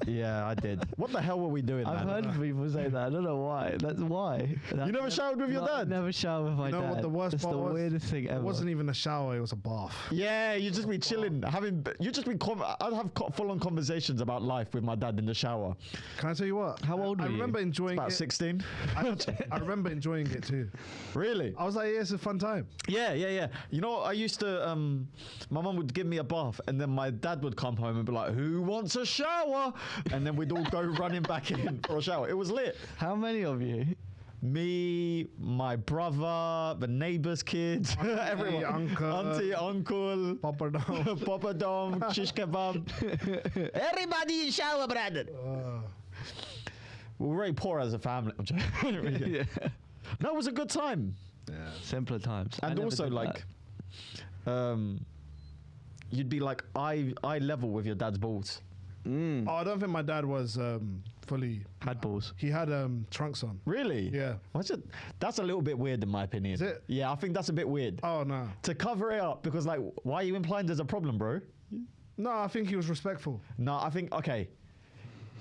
Yeah, I did. What the hell were we doing, I've man? heard people say that. I don't know why. That's why. You never showered with your dad? Never showered with my You know dad. what the worst That's part the was? weirdest thing ever. It wasn't even a shower; it was a bath. Yeah, you just be chilling, I'd have full-on conversations about life with my dad in the shower. Can I tell you what? How old I were you? remember enjoying About it. 16. I remember enjoying it too. Really? I was like, yeah, it's a fun time. Yeah. You know, I used to, my mum would give me a bath and then my dad would come home and be like, who wants a shower? And then we'd all go running back in for a shower. It was lit. How many of you? Me, my brother, the neighbour's kids, everyone. Auntie, uncle, Papa Dom. Papa Dom, shish kebab. Everybody in shower, brother. We're very poor as a family. I'm joking. Yeah. No, it was a good time. Yeah. Simpler times. I And never also, did like, that. you'd be like eye level with your dad's balls. Oh, I don't think my dad was fully Had balls. He had trunks on. Really? Yeah. That's a little bit weird in my opinion. Is it? Yeah, I think that's a bit weird. Oh no. To cover it up, because like, why are you implying there's a problem, bro? No, I think he was respectful. No, I think, okay.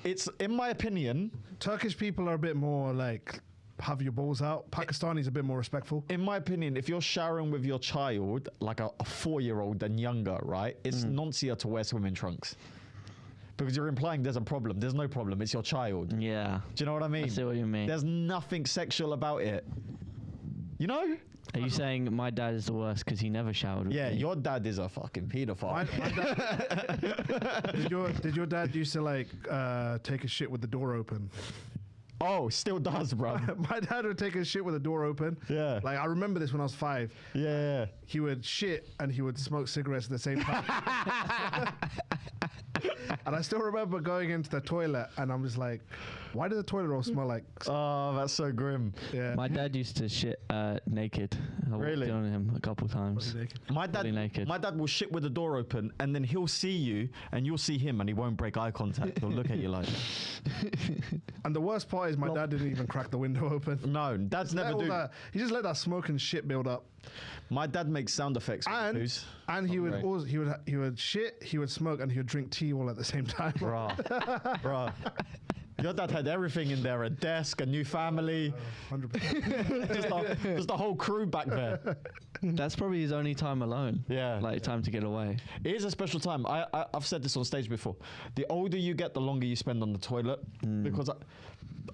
It's, in my opinion... Turkish people are a bit more like, have your balls out. Pakistanis a bit more respectful. In my opinion, if you're showering with your child, like a 4-year-old and younger, right? It's noncier to wear swimming trunks. Because you're implying there's a problem. There's no problem. It's your child. Yeah. Do you know what I mean? I see what you mean. There's nothing sexual about it. You know? Are you saying my dad is the worst because he never showered with Yeah, me? your dad is a fucking paedophile. Did your dad used to like take a shit with the door open? Oh, still does, bro. My dad would take a shit with the door open. Yeah. Like I remember this when I was 5. Yeah. He would shit and he would smoke cigarettes at the same time. And I still remember going into the toilet and I'm just like, why does the toilet roll smell like? Oh, that's so grim. Yeah. My dad used to shit naked. I Really? walked in on him a couple times. My Fully naked. dad will shit with the door open, and then he'll see you, and you'll see him, and he won't break eye contact. He'll look at you like. And the worst part is my dad didn't even crack the window open. No, dads never do. He just let that smoke and shit build up. My dad makes sound effects. And he would great. also he would shit, he would smoke, and he would drink tea all at the same time. Bruh. Your dad had everything in there: a desk, a new family, 100%. just a whole crew back there. That's probably his only time alone. Yeah. Like time to get away. It is a special time. I've said this on stage before. The older you get, the longer you spend on the toilet, because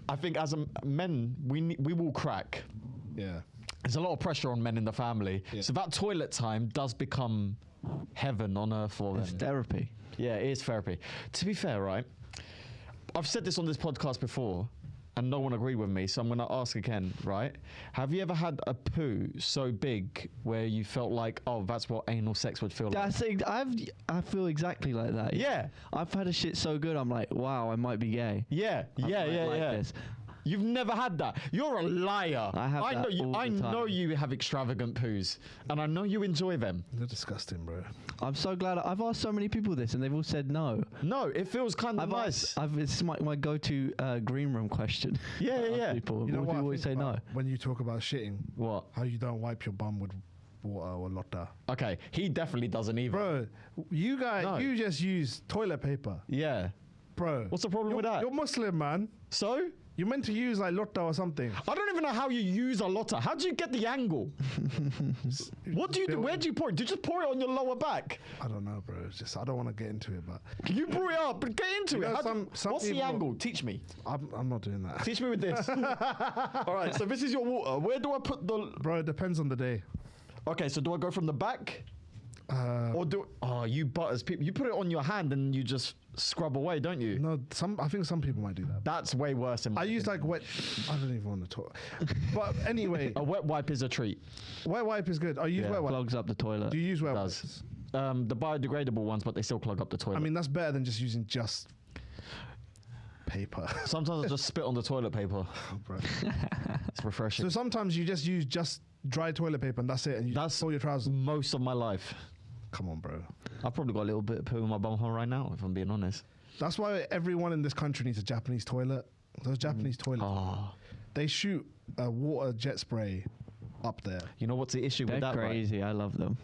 I think as men we will crack. Yeah. There's a lot of pressure on men in the family, so that toilet time does become heaven on earth for It's them. therapy. Yeah, it is therapy. To be fair, right? I've said this on this podcast before, and no one agreed with me, so I'm going to ask again, right? Have you ever had a poo so big where you felt like, oh, that's what anal sex would feel like? I feel exactly like that. Yeah. I've had a shit so good, I'm like, wow, I might be gay. Yeah, I might like yeah. this. You've never had that. You're a liar. I have that all the I time. know you have extravagant poos, and I know you enjoy them. They're disgusting, bro. I'm so glad. I've asked so many people this, and they've all said no. No, it feels kind of nice. It's my go-to green room question. Yeah. People, You know what people I always say think no. about when you talk about shitting? What? How you don't wipe your bum with water or lotta. Okay, he definitely doesn't either. Bro, you guys, No. you just use toilet paper. Yeah. Bro. What's the problem with that? You're Muslim, man. So? You're meant to use like lotta or something. I don't even know how you use a lotta. How do you get the angle? What do you do? Where do you pour it? Do you just pour it on your lower back? I don't know, bro. It's just I don't want to get into it, but You brew it up, but get into You it. know, What's the people- angle? Teach me. I'm not doing that. Teach me with this. All right, so this is your water. Where do I put the... Bro, it depends on the day. Okay, so do I go from the back? Or do... Oh, you butters people. You put it on your hand and you just scrub away, don't you? No, I think some people might do that. That's way worse in my I use like wet. I don't even want to talk. But anyway, A wet wipe is a treat. wet wipe is good. I use Yeah. wet wipe. Clogs up the toilet. Do you use wet Does. wipes? The biodegradable ones, but they still clog up the toilet. I mean, that's better than just using just paper. Sometimes I just spit on the toilet paper. Bro. It's refreshing. So sometimes you just use just dry toilet paper and that's it, and you That's pull your trousers. most of my life. Come on, bro. I've probably got a little bit of poo in my bumhole right now, if I'm being honest. That's why everyone in this country needs a Japanese toilet. Those Japanese toilets, Oh, they shoot a water jet spray up there. you know what's the issue They're with that, right? crazy. I love them.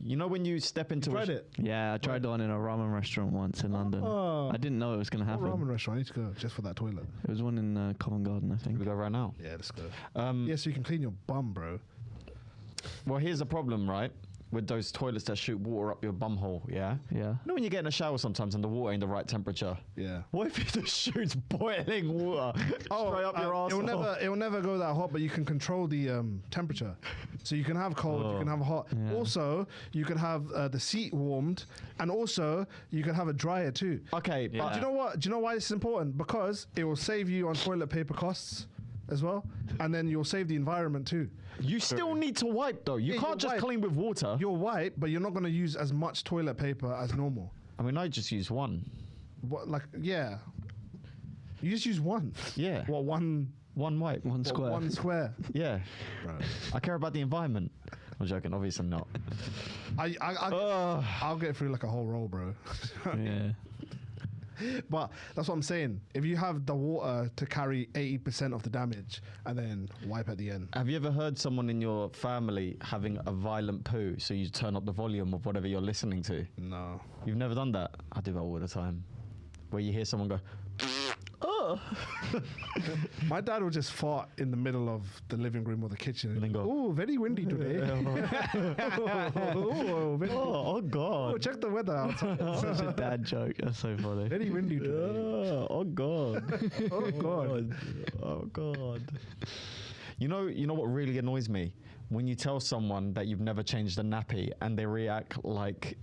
You know when you step into Tried it. Yeah, I tried one in a ramen restaurant once in London. Oh. I didn't know it was going to What happen. ramen restaurant? I need to go just for that toilet. It was one in Covent Garden, I think. we go right now. Yeah, let's go. Um, Yeah, so you can clean your bum, bro. Well, here's the problem, right? With those toilets that shoot water up your bumhole, yeah? Yeah. You know when you get in a shower sometimes and the water ain't the right temperature? Yeah. What if it just shoots boiling water straight up your arsehole? It'll never go that hot, but you can control the temperature. So you can have cold, you can have hot. Yeah. Also, you can have the seat warmed, and also you can have a dryer too. Okay, Yeah. but Do you know what? Do you know why this is important? Because it will save you on toilet paper costs as well, and then you'll save the environment too. you still need to wipe though. You Yeah, can't you'll just wipe. clean with water. You'll wipe, but you're not going to use as much toilet paper as normal. I mean, I just use one. What, like, yeah. You just use one. Yeah. What, one One wipe. One square. One square. Yeah. Bro. I care about the environment. I'm joking. Obviously not. I'll get through like a whole roll, bro. Yeah. But that's what I'm saying. If you have the water to carry 80% of the damage and then wipe at the end. Have you ever heard someone in your family having a violent poo, so you turn up the volume of whatever you're listening to? No. You've never done that? I do that all the time. Where you hear someone go, oh. My dad would just fart in the middle of the living room or the kitchen and then go, oh, very windy today. Oh, God. Oh, check the weather outside. Such a dad joke. That's so funny. Very windy today. Oh, God. Oh, God. Oh, God. You know what really annoys me? When you tell someone that you've never changed a nappy and they react like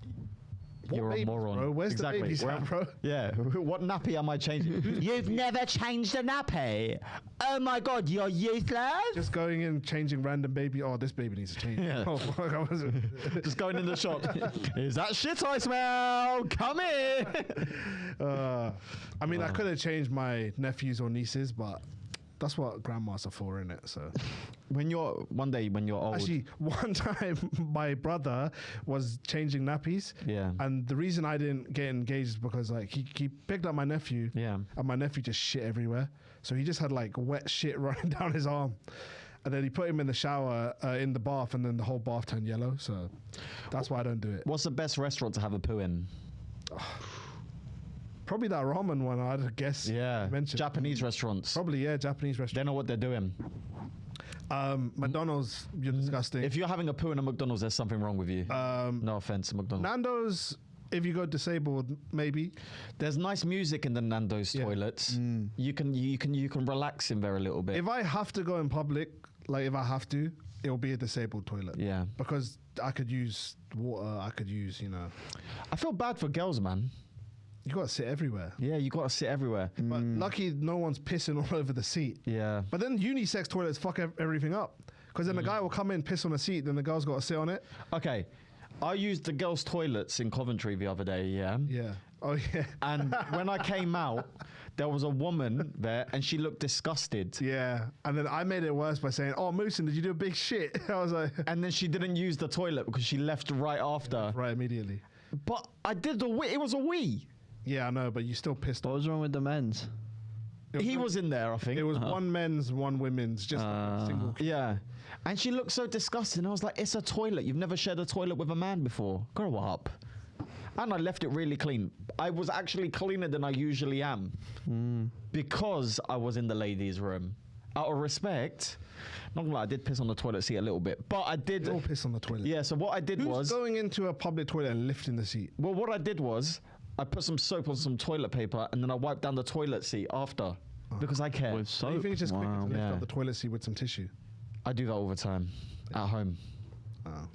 you're a moron. Bro? Where's the babies at, bro? Yeah. What nappy am I changing? You've never changed a nappy. Oh my God, you're useless. Just going in, changing random baby. Oh, this baby needs to change. Yeah. Oh, fuck, Just going in the shop. Is that shit I smell? Come in. I mean, I could have changed my nephews or nieces, but that's what grandmas are for, innit? So One day when you're old. actually, one time my brother was changing nappies. Yeah. And the reason I didn't get engaged is because like he picked up my nephew. Yeah. And my nephew just shit everywhere. So he just had like wet shit running down his arm. And then he put him in the shower, in the bath, and then the whole bath turned yellow. So that's why I don't do it. What's the best restaurant to have a poo in? Probably that ramen one, I'd guess. Yeah. Mentioned. Japanese restaurants. Probably, yeah, Japanese They restaurant. know what they're doing. McDonald's, you're disgusting. If you're having a poo in a McDonald's, there's something wrong with you. No offense to McDonald's. Nando's, if you go disabled, maybe. There's nice music in the Nando's toilets. You can relax in there a little bit. If I have to go in public, like if I have to, it'll be a disabled toilet. Yeah. Because I could use water, I could use, I feel bad for girls, man. you got to sit everywhere. Yeah, you got to sit everywhere. But lucky no one's pissing all over the seat. Yeah. But then unisex toilets fuck everything up. Because then the guy will come in, piss on a seat, then the girl's got to sit on it. Okay. I used the girls' toilets in Coventry the other day, yeah? Yeah. Oh, yeah. And when I came out, there was a woman there and she looked disgusted. Yeah. And then I made it worse by saying, oh, Muhsin, did you do a big shit? I was like... And then she didn't use the toilet because she left right after. Right, immediately. But I did the wee. It was a wee. Yeah, I know, but you still pissed What off. was wrong with the men's? He was in there, I think. It was one men's, one women's, just like a single... Yeah. And she looked so disgusting. I was like, it's a toilet. You've never shared a toilet with a man before. Grow up. And I left it really clean. I was actually cleaner than I usually am. Because I was in the ladies' room. Out of respect, not gonna lie, I did piss on the toilet seat a little bit. But I did... All piss on the toilet. Yeah, so what I did was... Who's going into a public toilet and lifting the seat? Well, what I did was, I put some soap on some toilet paper and then I wiped down the toilet seat after. Because I care. With So you soap? think it's just quicker to lift Yeah. up the toilet seat with some tissue? I do that all the time. At home. Oh.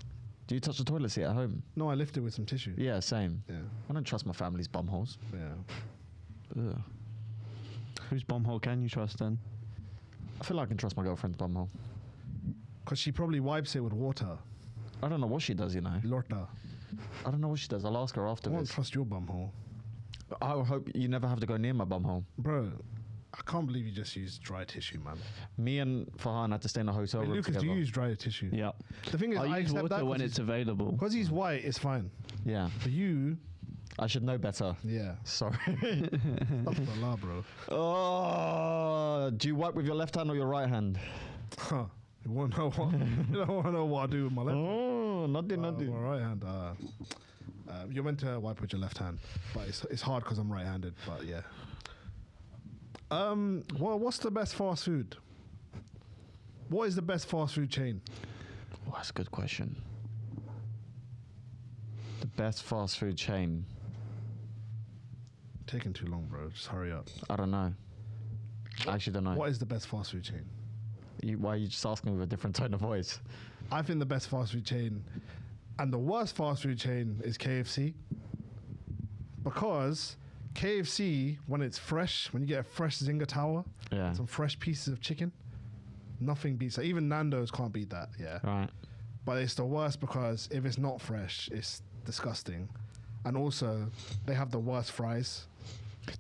Do you touch the toilet seat at home? No, I lift it with some tissue. Yeah, same. Yeah. I don't trust my family's bumholes. Yeah. Ugh. Whose bumhole can you trust then? I feel like I can trust my girlfriend's bumhole. Because she probably wipes it with water. I don't know what she does, you know. Lorta. I don't know what she does. I'll ask her after I won't this. trust your bumhole. I hope you never have to go near my bumhole. Bro, I can't believe you just used dry tissue, man. Me and Farhan had to stay in a hotel Hey, room Lucas, together. do you use dry tissue? Yeah. The thing is, I use accept water that when it's available. because he's white, it's fine. Yeah. For you, I should know better. yeah. Sorry. Astaghfirullah, bro. Oh, do you wipe with your left hand or your right hand? Huh. You want to know what? You don't want to know what I do with my left. Oh, nothing. My right hand. You're meant to wipe with your left hand, but it's hard because I'm right-handed. But yeah. Well, what's the best fast food? What is the best fast food chain? Oh, that's a good question. The best fast food chain? Taking too long, bro. Just hurry up. I don't know. I actually don't know. What is the best fast food chain? Why are you just asking with a different tone of voice? I think the best fast food chain and the worst fast food chain is KFC. Because KFC, when it's fresh, when you get a fresh Zinger Tower, Yeah. some fresh pieces of chicken, nothing beats that. Even Nando's can't beat that, yeah. Right. But it's the worst because if it's not fresh, it's disgusting. And also, they have the worst fries.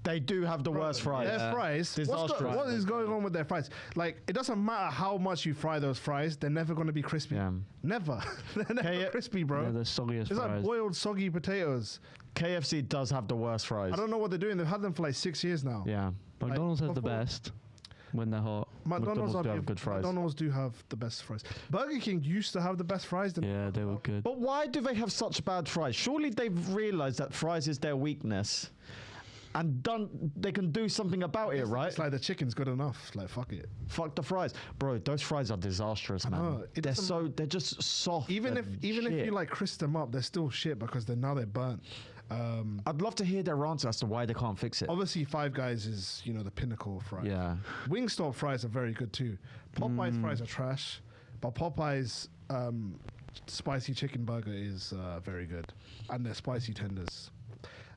They do have the worst fries. Their fries. Disastrous. What is going on with their fries? Like, it doesn't matter how much you fry those fries, they're never going to be crispy. Yeah. Never. They're never crispy, bro. Yeah, the soggiest It's fries. like boiled, soggy potatoes. KFC does have the worst fries. I don't know what they're doing. They've had them for like 6 years now. Yeah. McDonald's has the before- best when they're hot. McDonald's do have good fries. McDonald's do have the best fries. Burger King used to have the best fries. Yeah, they were good. But why do they have such bad fries? Surely they've realised that fries is their weakness, and they can do something about it, right? It's like the chicken's good enough. Like, fuck it. Fuck the fries, bro. Those fries are disastrous, man. know, it doesn't- They're just soft. Even if and you shit. like crisp them up, they're still shit because they're burnt. I'd love to hear their answer as to why they can't fix it. Obviously, Five Guys is the pinnacle of fries. Yeah. Wingstop fries are very good too. Popeye's fries are trash, but Popeye's spicy chicken burger is very good, and their spicy tenders.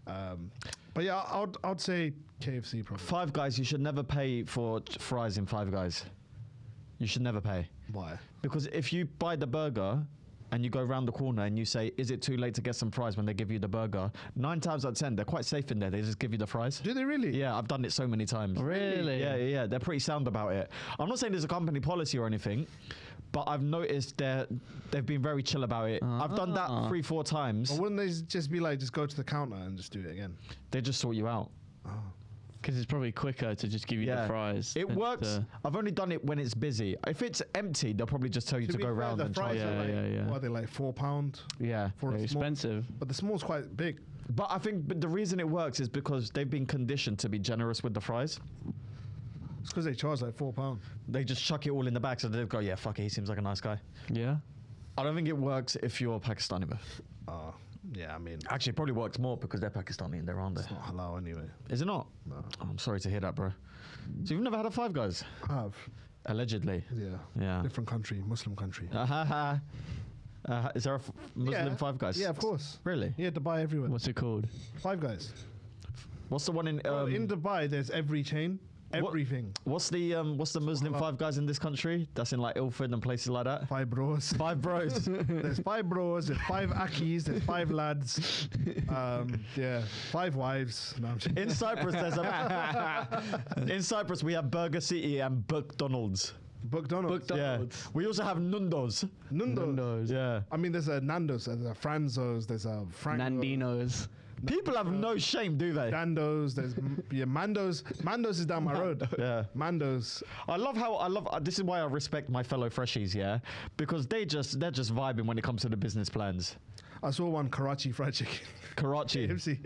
But yeah, I'd say KFC probably. Five Guys, you should never pay for fries in Five Guys. You should never pay. Why? Because if you buy the burger and you go around the corner and you say, is it too late to get some fries when they give you the burger? 9 times out of 10, they're quite safe in there. They just give you the fries. Do they really? Yeah, I've done it so many times. Really? Yeah. They're pretty sound about it. I'm not saying there's a company policy or anything, but I've noticed they've been very chill about it. I've done that 3-4 times. Or wouldn't they just be like, just go to the counter and just do it again? They just sort you out. Because it's probably quicker to just give you the fries. It than works. to- I've only done it when it's busy. If it's empty, they'll probably just tell you to be go fair, around the and try. fries are like, Yeah. what are they, like £4 Yeah. for They're a small? expensive. But the small's quite big. But I think the reason it works is because they've been conditioned to be generous with the fries. It's because they charge like £4. They just chuck it all in the bag, so they go, yeah, fuck it, he seems like a nice guy. Yeah. I don't think it works if you're Pakistani, bro. Yeah, I mean, Actually, it probably works more because they're Pakistani and they're on there. it's not halal anyway. Is it not? No. Oh, I'm sorry to hear that, bro. So you've never had a Five Guys? I have. Allegedly. Yeah. Yeah. Different country, Muslim country. Is there a Muslim Yeah. Five Guys? Yeah, of course. Really? Yeah, Dubai everywhere. What's it called? Five Guys. What's the one in... In Dubai, there's every chain, everything. What's the Muslim Five Guys in this country? That's in like Ilford and places like that. Five bros. Five bros. There's 5 bros. There's 5 Akis. There's 5 lads. Yeah, 5 wives. No, I'm joking. In Cyprus, in Cyprus we have Burger City and McDonald's. McDonald's. Yeah. We also have Nundos. Nando's. Yeah. I mean, there's a Nando's, there's a Franzo's, there's a Franco. Nandinos. People have no shame, do they? Nando's, there's Mando's. Mando's is down my road. Yeah. Mando's. I love this is why I respect my fellow freshies, yeah? Because they're just vibing when it comes to the business plans. I saw one Karachi fried chicken. Karachi. KFC.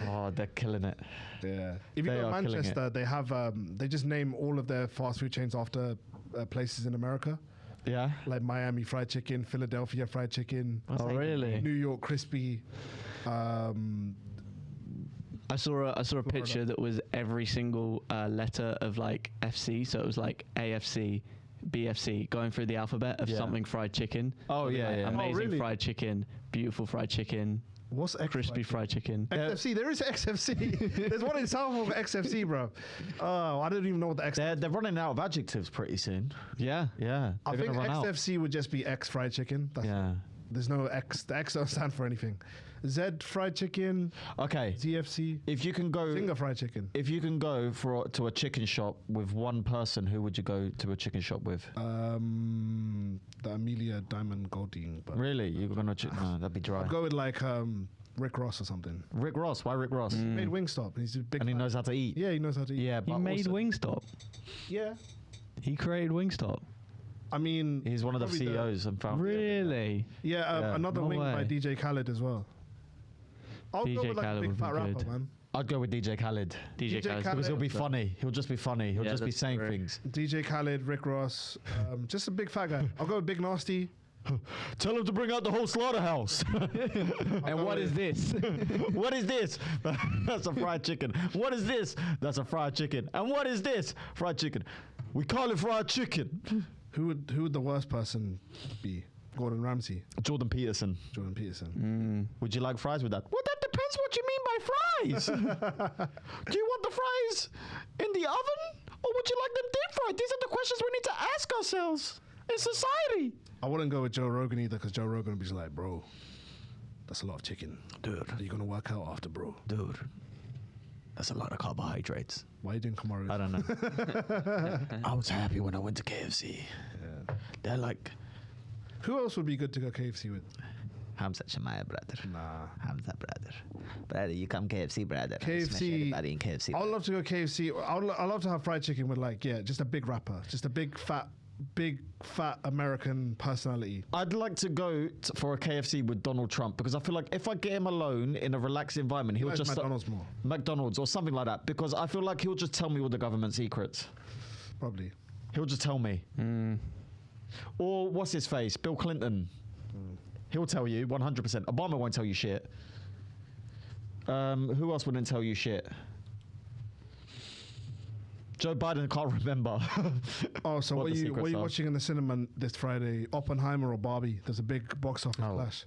Oh, they're killing it. Yeah. If you They go to are killing Manchester, they have they just name all of their fast food chains after places in America. Yeah. Like Miami fried chicken, Philadelphia fried chicken, Oh, really? New York crispy. I saw a picture that was every single letter of like FC, so it was like AFC, BFC, going through the alphabet of something fried chicken. Oh, yeah, yeah. Amazing really? fried chicken, beautiful fried chicken, What's X crispy fried chicken. XFC? There is XFC. There's one in Southall, XFC, bro. Oh, I don't even know what the X. They're running out of adjectives pretty soon. Yeah. Yeah. I They're think gonna run out. XFC would just be X fried chicken. That's Yeah. There's no X. The X don't stand for anything. Z fried chicken, Okay. ZFC, If you can go Zinger fried chicken. If you can go to a chicken shop with one person, who would you go to a chicken shop with? The Amelia Diamond Golding. But Really? You're gonna no, that'd be dry. I'd go with like Rick Ross or something. Rick Ross. Why Rick Ross? He made Wingstop. And he's a big. And he fan. knows how to eat. Yeah, he knows how to eat. Yeah, He but made also, Wingstop. Yeah. He created Wingstop. I mean, he's one of the probably CEOs and founders. Really? Yeah, Yeah. another No wing by way. DJ Khaled as well. I'll go DJ with like Khaled a big would be fat rapper, good. man. I'd go with DJ Khaled DJ Khaled. Khaled. because he'll be funny. He'll just be funny. He'll Yeah, just be that's saying true. things. DJ Khaled, Rick Ross, just a big fat guy. I'll go with Big Nasty. Tell him to bring out the whole slaughterhouse. And what is this? What is this? That's a fried chicken. What is this? That's a fried chicken. And what is this? Fried chicken. We call it fried chicken. Who would the worst person be? Gordon Ramsay, Jordan Peterson. Jordan Peterson. Would you like fries with that? Well, that depends what you mean by fries. Do you want the fries in the oven or would you like them deep fried? These are the questions we need to ask ourselves in society. I wouldn't go with Joe Rogan either because Joe Rogan would be just like, bro, that's a lot of chicken. Dude. Are you going to work out after, bro? Dude. That's a lot of carbohydrates. Why are you doing Kamaru? I don't know. I was happy when I went to KFC. Yeah. They're like, Who else would be good to go KFC with? Hamza Shamaya, brother. Nah. Hamza, brother. Brother, you come KFC, brother. KFC. Smash everybody in KFC. I would love to go KFC. I'd love to have fried chicken with just a big wrapper, just a big fat American personality. I'd like to go for a KFC with Donald Trump because I feel like if I get him alone in a relaxed environment, he'll just McDonald's more. McDonald's or something like that because I feel like he'll just tell me all the government secrets. Probably. He'll just tell me. Or what's his face? Bill Clinton. He'll tell you 100%. Obama won't tell you shit. Who else wouldn't tell you shit? Joe Biden can't remember. Oh, so what are you watching in the cinema this Friday? Oppenheimer or Barbie? There's a big box office clash.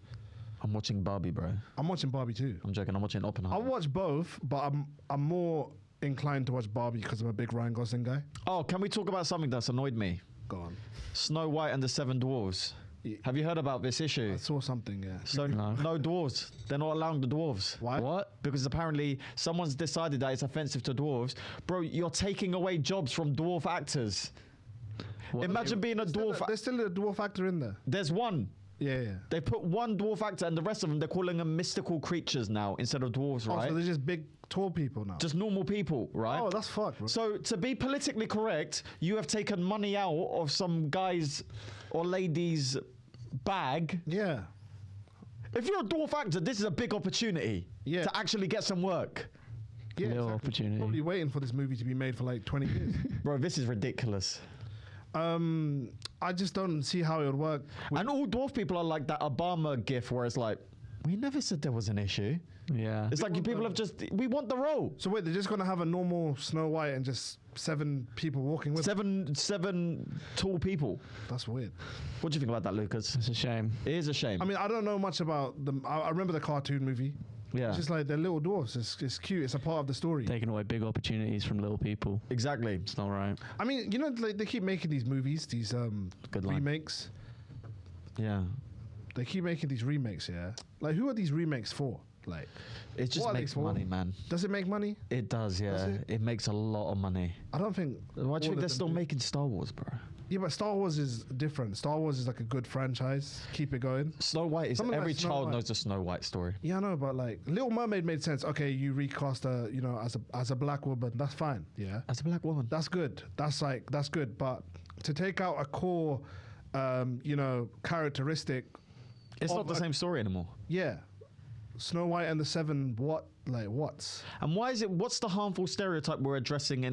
I'm watching Barbie, bro. I'm watching Barbie too. I'm joking. I'm watching Oppenheimer. I'll watch both, but I'm more inclined to watch Barbie because I'm a big Ryan Gosling guy. Oh, can we talk about something that's annoyed me? Go on. Snow White and the Seven Dwarfs. Yeah. Have you heard about this issue? I saw something, yeah. So no dwarves. They're not allowing the dwarves. Why? What? Because apparently someone's decided that it's offensive to dwarves. Bro, you're taking away jobs from dwarf actors. What? Imagine being a dwarf. There's still a dwarf actor in there. There's one. Yeah. They put one dwarf actor and the rest of them, they're calling them mystical creatures now instead of dwarves, right? Oh, so they're just big, tall people now. Just normal people, right? Oh, that's fucked, bro. So to be politically correct, you have taken money out of some guy's or lady's bag. Yeah. If you're a dwarf actor, this is a big opportunity to actually get some work. Yeah, Little opportunity. Probably waiting for this movie to be made for like 20 years. Bro, this is ridiculous. I just don't see how it would work. And all dwarf people are like that Obama gif where it's like, we never said there was an issue. Yeah. It's like you people have just, we want the role. So wait, they're just going to have a normal Snow White and just 7 people walking with Seven tall people. That's weird. What do you think about that, Lucas? It's a shame. It is a shame. I mean, I don't know much about them. I remember the cartoon movie. Yeah. It's just like they're little dwarfs. It's cute. It's a part of the story. Taking away big opportunities from little people. Exactly. It's not right. I mean, you know, like they keep making these movies, these Good line. remakes. Yeah. They keep making these remakes, yeah. Like, who are these remakes for? Like, It just what are they makes for? money, man. Does it make money? It does, yeah. Does it? It makes a lot of money. I don't think. Why do you all think of they're them still do. making Star Wars, bro? Yeah, but Star Wars is different. Star Wars is like a good franchise. Keep it going. Snow White is Something like every Snow child White. knows the Snow White story. Yeah, I know, but like Little Mermaid made sense. Okay, you recast her, you know, as a black woman. That's fine. Yeah, As a black woman. that's good. That's good. But to take out a core, you know, characteristic. It's of not the a- same story anymore. Yeah, Snow White and the Seven. What's? And what's the harmful stereotype we're addressing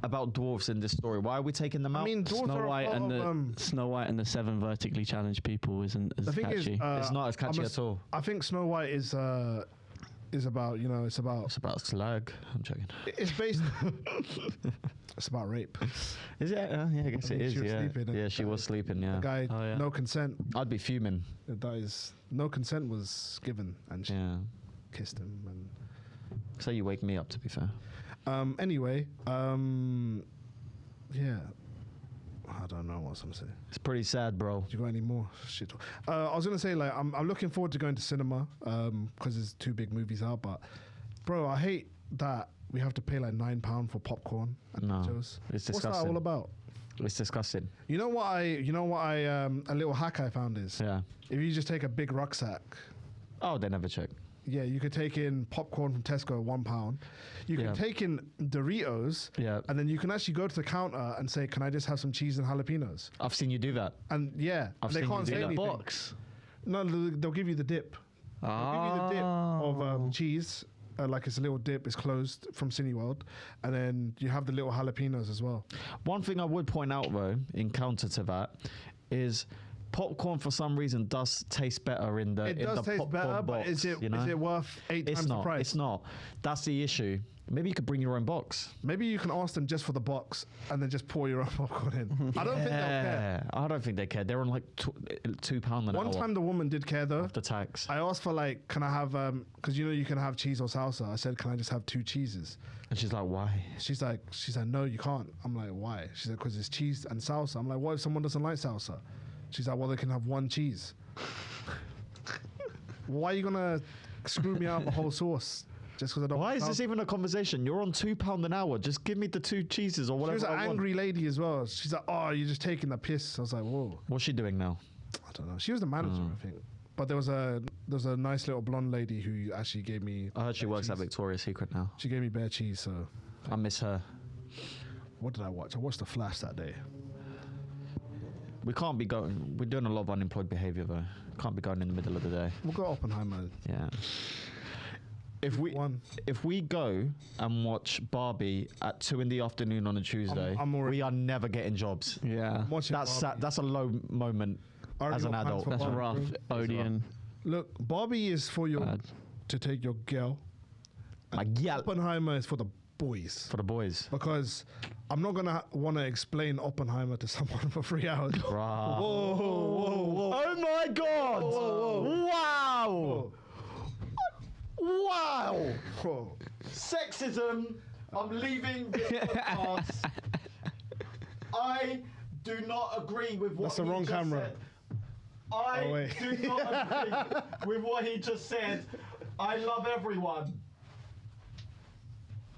about dwarves in this story? Why are we taking them out? I mean, dwarves Snow are a White part and of, the Snow White and the 7 vertically challenged people isn't as the thing catchy. is, it's not as catchy at all. I think Snow White is about, you know, it's about slag. I'm joking. it's based. It's about rape. Is it? Yeah, I guess I it mean, is. she was Yeah, sleeping and yeah, she the was sleeping. Yeah, The guy, Oh, yeah. no consent. I'd be fuming. That is, no consent was given, and she Yeah. kissed him. And So you wake me up, to be fair. anyway, yeah, I don't know what I'm saying. It's pretty sad, bro. Do you got any more shit? I was gonna say like I'm looking forward to going to cinema because there's 2 big movies out. But bro, I hate that we have to pay like £9 for popcorn and No, nachos. it's What's that disgusting. all about? It's disgusting. You know what I a little hack I found is Yeah. if you just take a big rucksack. Oh, they never check. Yeah, you could take in popcorn from Tesco, £1. You can Yeah. take in Doritos, Yeah. and then you can actually go to the counter and say, "Can I just have some cheese and jalapenos?" I've seen you do that. And yeah, I've they seen you can't do say that. anything. Box. No, they'll give you the dip. They'll give you the dip of cheese. Like it's a little dip. It's closed from Cineworld, and then you have the little jalapenos as well. One thing I would point out, though, in counter to that, is popcorn for some reason does taste better in the It in does the taste popcorn better, box, but is you know? it worth 8 It's times not. the price? It's not. That's the issue. Maybe you could bring your own box. Maybe you can ask them just for the box, and then just pour your own popcorn in. I don't think they'll care. I don't think they care. They're on like £2 an hour. One time the woman did care though. after tax. I asked for like, can I have, because you know you can have cheese or salsa. I said, can I just have 2 cheeses? And she's like, why? She's like, no, you can't. I'm like, why? She said, because it's cheese and salsa. I'm like, what if someone doesn't like salsa? She's like, well, they can have 1 cheese. Why are you gonna screw me out of a whole sauce? Just because I don't. Why is this even a conversation? You're on £2 an hour. Just give me the 2 cheeses or whatever. She was an angry lady as well. She's like, "Oh, you're just taking the piss." I was like, "Whoa." What's she doing now? I don't know. She was the manager, I think. But there was a nice little blonde lady who actually gave me. I heard she works at Victoria's Secret now. She gave me bare cheese. So I miss her. what did I watch? I watched The Flash that day. We can't be going. We're doing a lot of unemployed behaviour though. Can't be going in the middle of the day. We'll go Oppenheimer. Yeah. If we go and watch Barbie at 2 p.m. on a Tuesday, we are never getting jobs. Yeah. That's a low moment as an adult. That's rough. Odeon. Look, Barbie is for to take your girl. Oppenheimer is for the boys. For the boys. Because I'm not gonna want to explain Oppenheimer to someone for 3 hours. Whoa. Whoa. Oh my God! Whoa. Wow! Wow! Whoa. Sexism. I'm leaving this podcast. I do not agree with what That's the he wrong just camera. said. I do not agree with what he just said. I love everyone.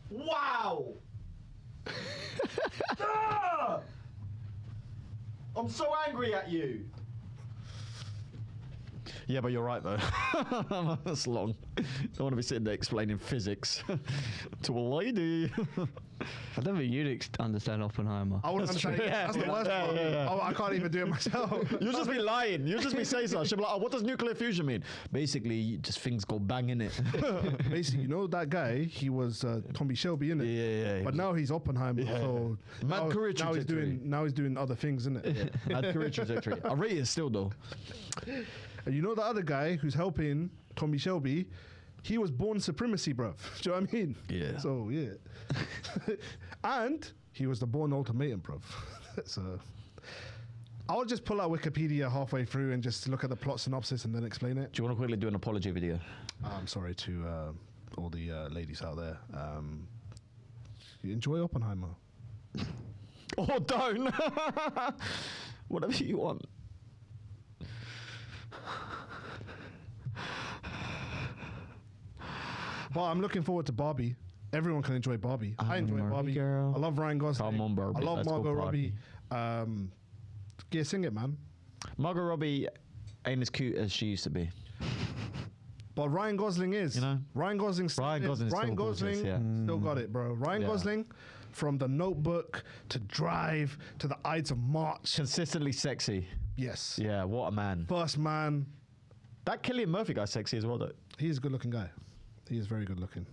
Wow! Ah! I'm so angry at you. Yeah, but you're right though. That's long. Don't want to be sitting there explaining physics to a lady. I don't think you'd understand Oppenheimer. I wouldn't understand. That's the worst part. Oh, I can't even do it myself. You'll just be lying. You'll just be saying something. She'll be like, "Oh, what does nuclear fusion mean?" Basically, just things go bang in it. Basically, you know that guy? He was Tommy Shelby, innit? Yeah. But now he's Oppenheimer. Yeah. So Mad career trajectory. Now he's doing other things, innit? Yeah. Mad career trajectory. I rate it still though. And you know the other guy who's helping Tommy Shelby? He was born supremacy, bruv. Do you know what I mean? Yeah. So, yeah. And he was the born ultimatum, bruv. So, I'll just pull out Wikipedia halfway through and just look at the plot synopsis and then explain it. Do you want to quickly do an apology video? I'm sorry to all the ladies out there. You enjoy Oppenheimer. Oh, don't. Whatever you want. But I'm looking forward to Barbie. Everyone can enjoy Barbie. I enjoy Barbie. Girl. I love Ryan Gosling. Come on, Barbie. I love Let's Margot go Robbie. Yeah, sing it, man. Margot Robbie ain't as cute as she used to be. But Ryan Gosling is. You know? Ryan Gosling still got it, bro. Ryan Gosling, from The Notebook to Drive to The Ides of March. Consistently sexy. Yes. Yeah, what a man. First Man. That Cillian Murphy guy's sexy as well, though. He's a good-looking guy. He is very good-looking.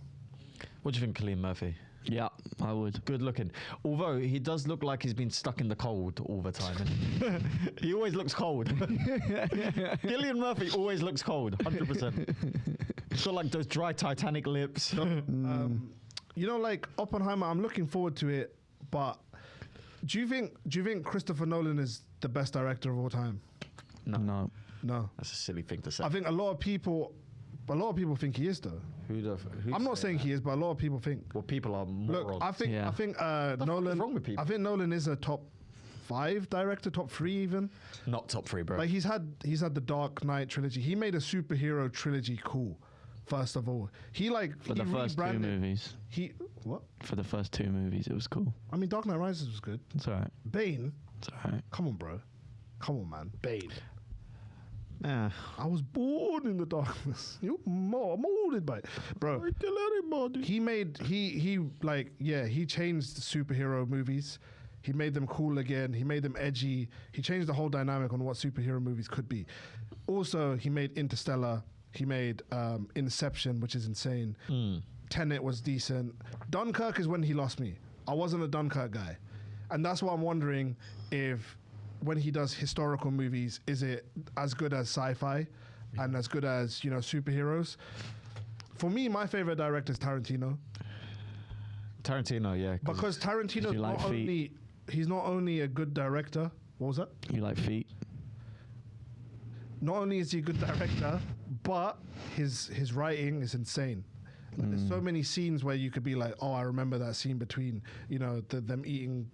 What do you think, Cillian Murphy? Yeah, I would. Good looking. Although he does look like he's been stuck in the cold all the time. He always looks cold. Cillian Murphy always looks cold, 100%. He's got like those dry Titanic lips. You know, like Oppenheimer, I'm looking forward to it, but do you think Christopher Nolan is the best director of all time? No. No. That's a silly thing to say. I think a lot of people think he is, though. I'm not saying he is, but a lot of people think. Well, people are morons. Look, I think Nolan. Wrong with people? I think Nolan is a top 5 director, top 3 even. Not top 3, bro. Like he's had the Dark Knight trilogy. He made a superhero trilogy cool. First of all, for the first 2 movies. For the first 2 movies, it was cool. I mean, Dark Knight Rises was good. It's alright. Bane. It's alright. Come on, bro. Come on, man. Bane. Yeah. I was born in the darkness. You're molded by it. Bro. I kill anybody. He changed the superhero movies. He made them cool again. He made them edgy. He changed the whole dynamic on what superhero movies could be. Also, he made Interstellar. He made Inception, which is insane. Tenet was decent. Dunkirk is when he lost me. I wasn't a Dunkirk guy. And that's why I'm wondering if when he does historical movies, is it as good as sci-fi and as good as, superheroes? For me, my favorite director is Tarantino. Tarantino, yeah. Because Tarantino he's not only a good director. What was that? You like feet? Not only is he a good director, but his writing is insane. Like, there's so many scenes where you could be like, oh, I remember that scene between, them eating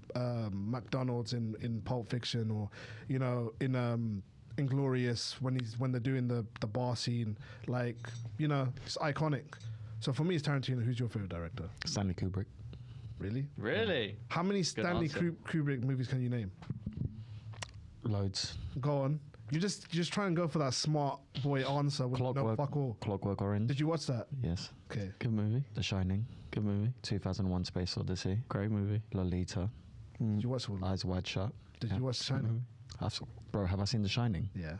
McDonald's in Pulp Fiction, or, in Inglourious when they're doing the bar scene. Like, it's iconic. So for me, it's Tarantino. Who's your favorite director? Stanley Kubrick. Really? Really? How many Stanley answer. Kubrick movies can you name? Loads. Go on. You just try and go for that smart boy answer. With no fuck all. Clockwork Orange. Did you watch that? Yes. Okay. Good movie. The Shining. Good movie. 2001: Space Odyssey. Great movie. Lolita. Did you watch all of that? Eyes Wide Shut. Did you watch The Shining? Bro, have I seen The Shining? Yeah.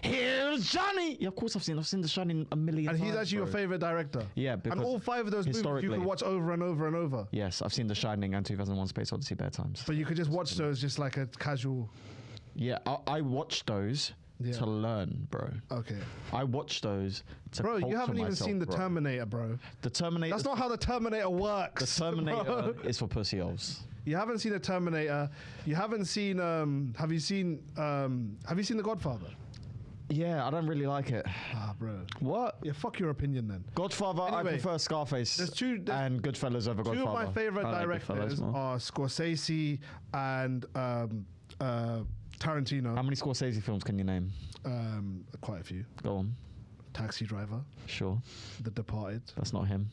Here's Johnny. Yeah, of course I've seen The Shining a million times. And he's actually bro. your favorite director. Yeah, because and all 5 of those movies you can watch over and over and over. Yes, I've seen The Shining and 2001: Space Odyssey bare times. But you could just watch those just like a casual. Yeah, I watched those to learn, bro. Okay. I watched those to Bro, you culture haven't even myself, seen The bro. Terminator, bro. The Terminator. That's not how The Terminator works. The Terminator bro. is for pussy holes. You haven't seen The Terminator. You haven't seen. Have you seen The Godfather? Yeah, I don't really like it. Ah, bro. What? Yeah, fuck your opinion then. Godfather, I Anyway, prefer Scarface there's and Goodfellas over Two Godfather. of my favorite I like directors Goodfellas more. are Scorsese and Tarantino. How many Scorsese films can you name? Quite a few. Go on. Taxi Driver, Sure. The Departed. That's not him.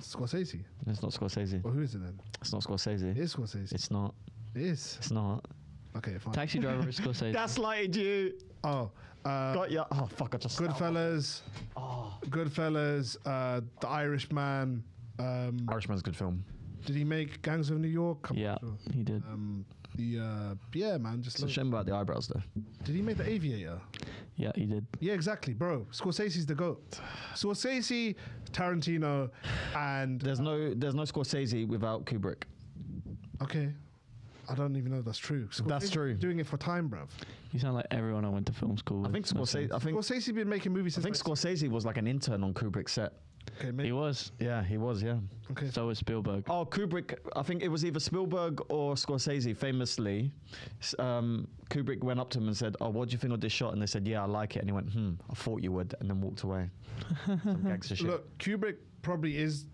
Scorsese. It's not Scorsese. Well, who is it then? It's not Scorsese. It is Scorsese. It's not. It is. It's not. Okay, fine. Taxi Driver is Scorsese. Gaslighted you. Oh, Got ya. Oh, fuck, I just... Goodfellas. Oh. Goodfellas. The Irishman. Irishman's a good film. Did he make Gangs of New York? I'm Yeah, not sure. he did. Yeah, man. Just It's a look. shame about the eyebrows, though. Did he make The Aviator? Yeah, he did. Yeah, exactly, bro. Scorsese's the GOAT. Scorsese, Tarantino, and There's no Scorsese without Kubrick. okay. I don't even know if that's true. That's Scorsese's true. Doing it for time, bruv. You sound like everyone I went to film school with. I think Scorsese. Scorsese's been making movies I since. think Scorsese was like an intern on Kubrick's set. Okay, He maybe. was. Yeah, he was. Yeah. Okay. So was Spielberg. Oh, Kubrick. I think it was either Spielberg or Scorsese. Famously, Kubrick went up to him and said, "Oh, what do you think of this shot?" And they said, "Yeah, I like it." And he went, I thought you would," and then walked away. Some gangster shit. Look, Kubrick probably is,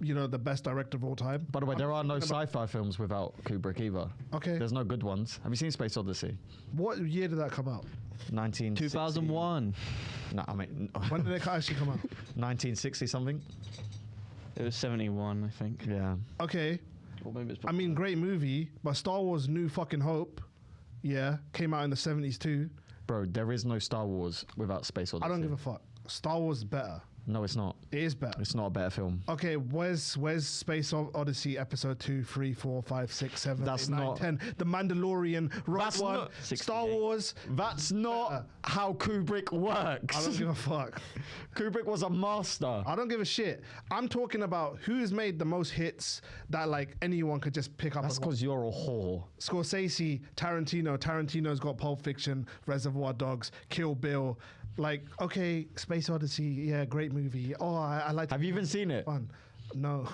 the best director of all time. By the way, there are no thinking about- sci-fi films without Kubrick either. Okay. There's no good ones. Have you seen Space Odyssey? What year did that come out? 2001. No, I mean When did it actually come out? 1960 something. It was 71, I think. Yeah. Okay. Or maybe it's I mean, great movie, but Star Wars: New Fucking Hope, came out in the 70s too. Bro, there is no Star Wars without Space Odyssey. I don't give a fuck. Star Wars is better. No, it's not. It is better. It's not a better film. Okay, where's Space Odyssey episode 2, 3, 4, 5, 6, 7, That's 8, 9, not- 10? The Mandalorian, Rogue That's One, not- Star 68. Wars. That's not how Kubrick works. I don't give a fuck. Kubrick was a master. I don't give a shit. I'm talking about who's made the most hits that like anyone could just pick up. That's and watch. because you're a whore. Scorsese, Tarantino. Tarantino's got Pulp Fiction, Reservoir Dogs, Kill Bill. Like, okay, Space Odyssey, yeah, great movie. Oh, I like. Have you even seen it? Fun. No.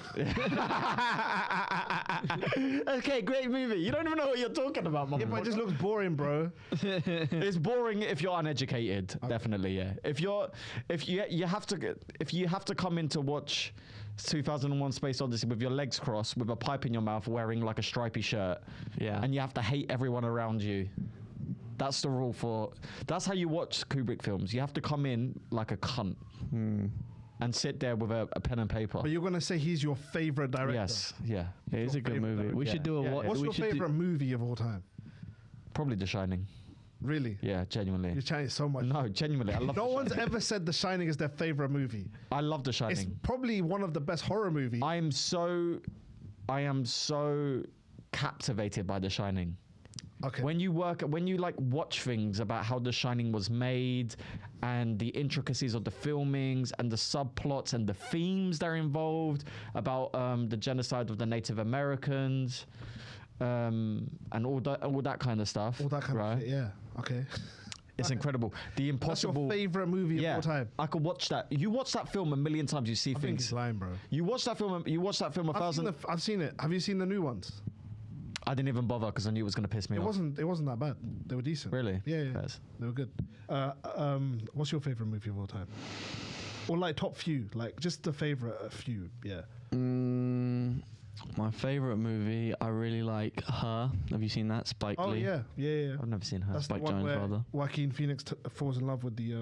Okay, great movie. You don't even know what you're talking about, mum. Yeah, but it just looks boring, bro. It's boring if you're uneducated. Definitely, yeah. If you have to come in to watch 2001: Space Odyssey with your legs crossed, with a pipe in your mouth, wearing like a stripy shirt, Yeah. and you have to hate everyone around you. That's the rule for. That's how you watch Kubrick films. You have to come in like a cunt and sit there with a pen and paper. But you're gonna say he's your favorite director. Yes, yeah, It is a good favorite movie. director? We should do a Yeah, what? yeah. What's we your should do- favorite movie of all time? probably The Shining. Really? Yeah, genuinely. You're chatting so much. No, genuinely, I love. No The one's Shining. ever said The Shining is their favorite movie. I love The It's Shining. probably one of the best horror movies. I am so captivated by The Shining. Okay. When you like watch things about how The Shining was made and the intricacies of the filmings and the subplots and the themes that are involved about the genocide of the Native Americans and all that kind of stuff. all that kind right? of shit. Yeah. Okay. It's incredible. The That's your impossible. favorite movie of all time. I could watch that. You watch that film a million times. You see I think things. he's lying, bro. You watch that film a thousand. I've seen it. Have you seen the new ones? I didn't even bother because I knew it was going to piss me It off. wasn't that bad. They were decent. Really? Yeah. Fairs. They were good. What's your favorite movie of all time? Or like top few, like just the favorite few. Yeah. My favorite movie, I really like Her. Have you seen that? Spike Lee. Oh yeah. I've never seen Her. That's Spike the one Jones, where rather. Joaquin Phoenix falls in love with the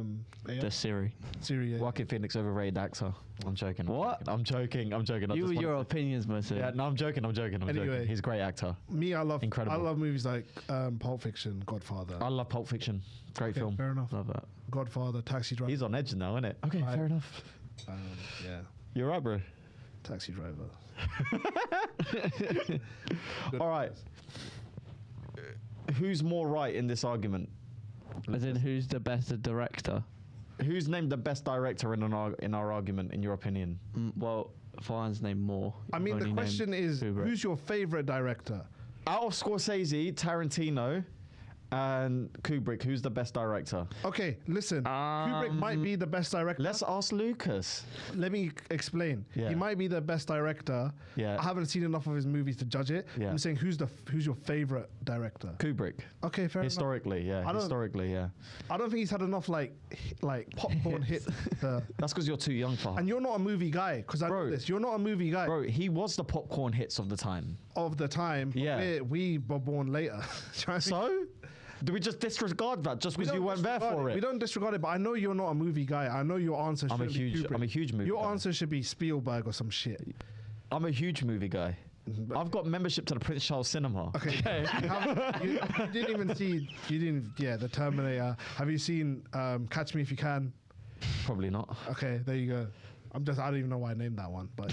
AI? The Siri. Siri. Yeah. Joaquin Phoenix overrated actor. I'm joking. I'm joking. I You just your wanted opinions, Muhsin. Yeah, no, I'm joking. I'm joking. He's a great actor. Me, I love Incredible. I love movies like Pulp Fiction, Godfather. I love Pulp Fiction. Great film. Fair enough. Love that. Godfather, Taxi Driver. He's on edge now, isn't it? Okay, Right. fair enough. Yeah, You're right, bro. Taxi Driver. All right. Who's more right in this argument? As in, who's the best director? Who's named the best director in our argument, in your opinion? Well, Farhan's named more. I mean, the question is, who's your favorite director? Out of Scorsese, Tarantino, and Kubrick, who's the best director? Okay, listen. Kubrick might be the best director. Let's ask Lucas. Let me explain. Yeah. He might be the best director. Yeah. I haven't seen enough of his movies to judge it. Yeah. I'm saying who's your favorite director? Kubrick. Okay, fair Historically, enough. yeah. Historically, yeah. I don't think he's had enough like popcorn hit. That's because you're too young for. And you're not a movie guy, because I know this. You're not a movie guy. Bro, he was the popcorn hits of the time. Of the time. Yeah. We were born later. So? Do we just disregard that just because you weren't there for it? We don't disregard it, but I know you're not a movie guy. I know your answer should be Kubrick. I'm a huge movie Your guy. answer should be Spielberg or some shit. I'm a huge movie guy. I've got membership to the Prince Charles Cinema. Okay. you didn't even see, The Terminator. Have you seen Catch Me If You Can? Probably not. Okay, there you go. I don't even know why I named that one, but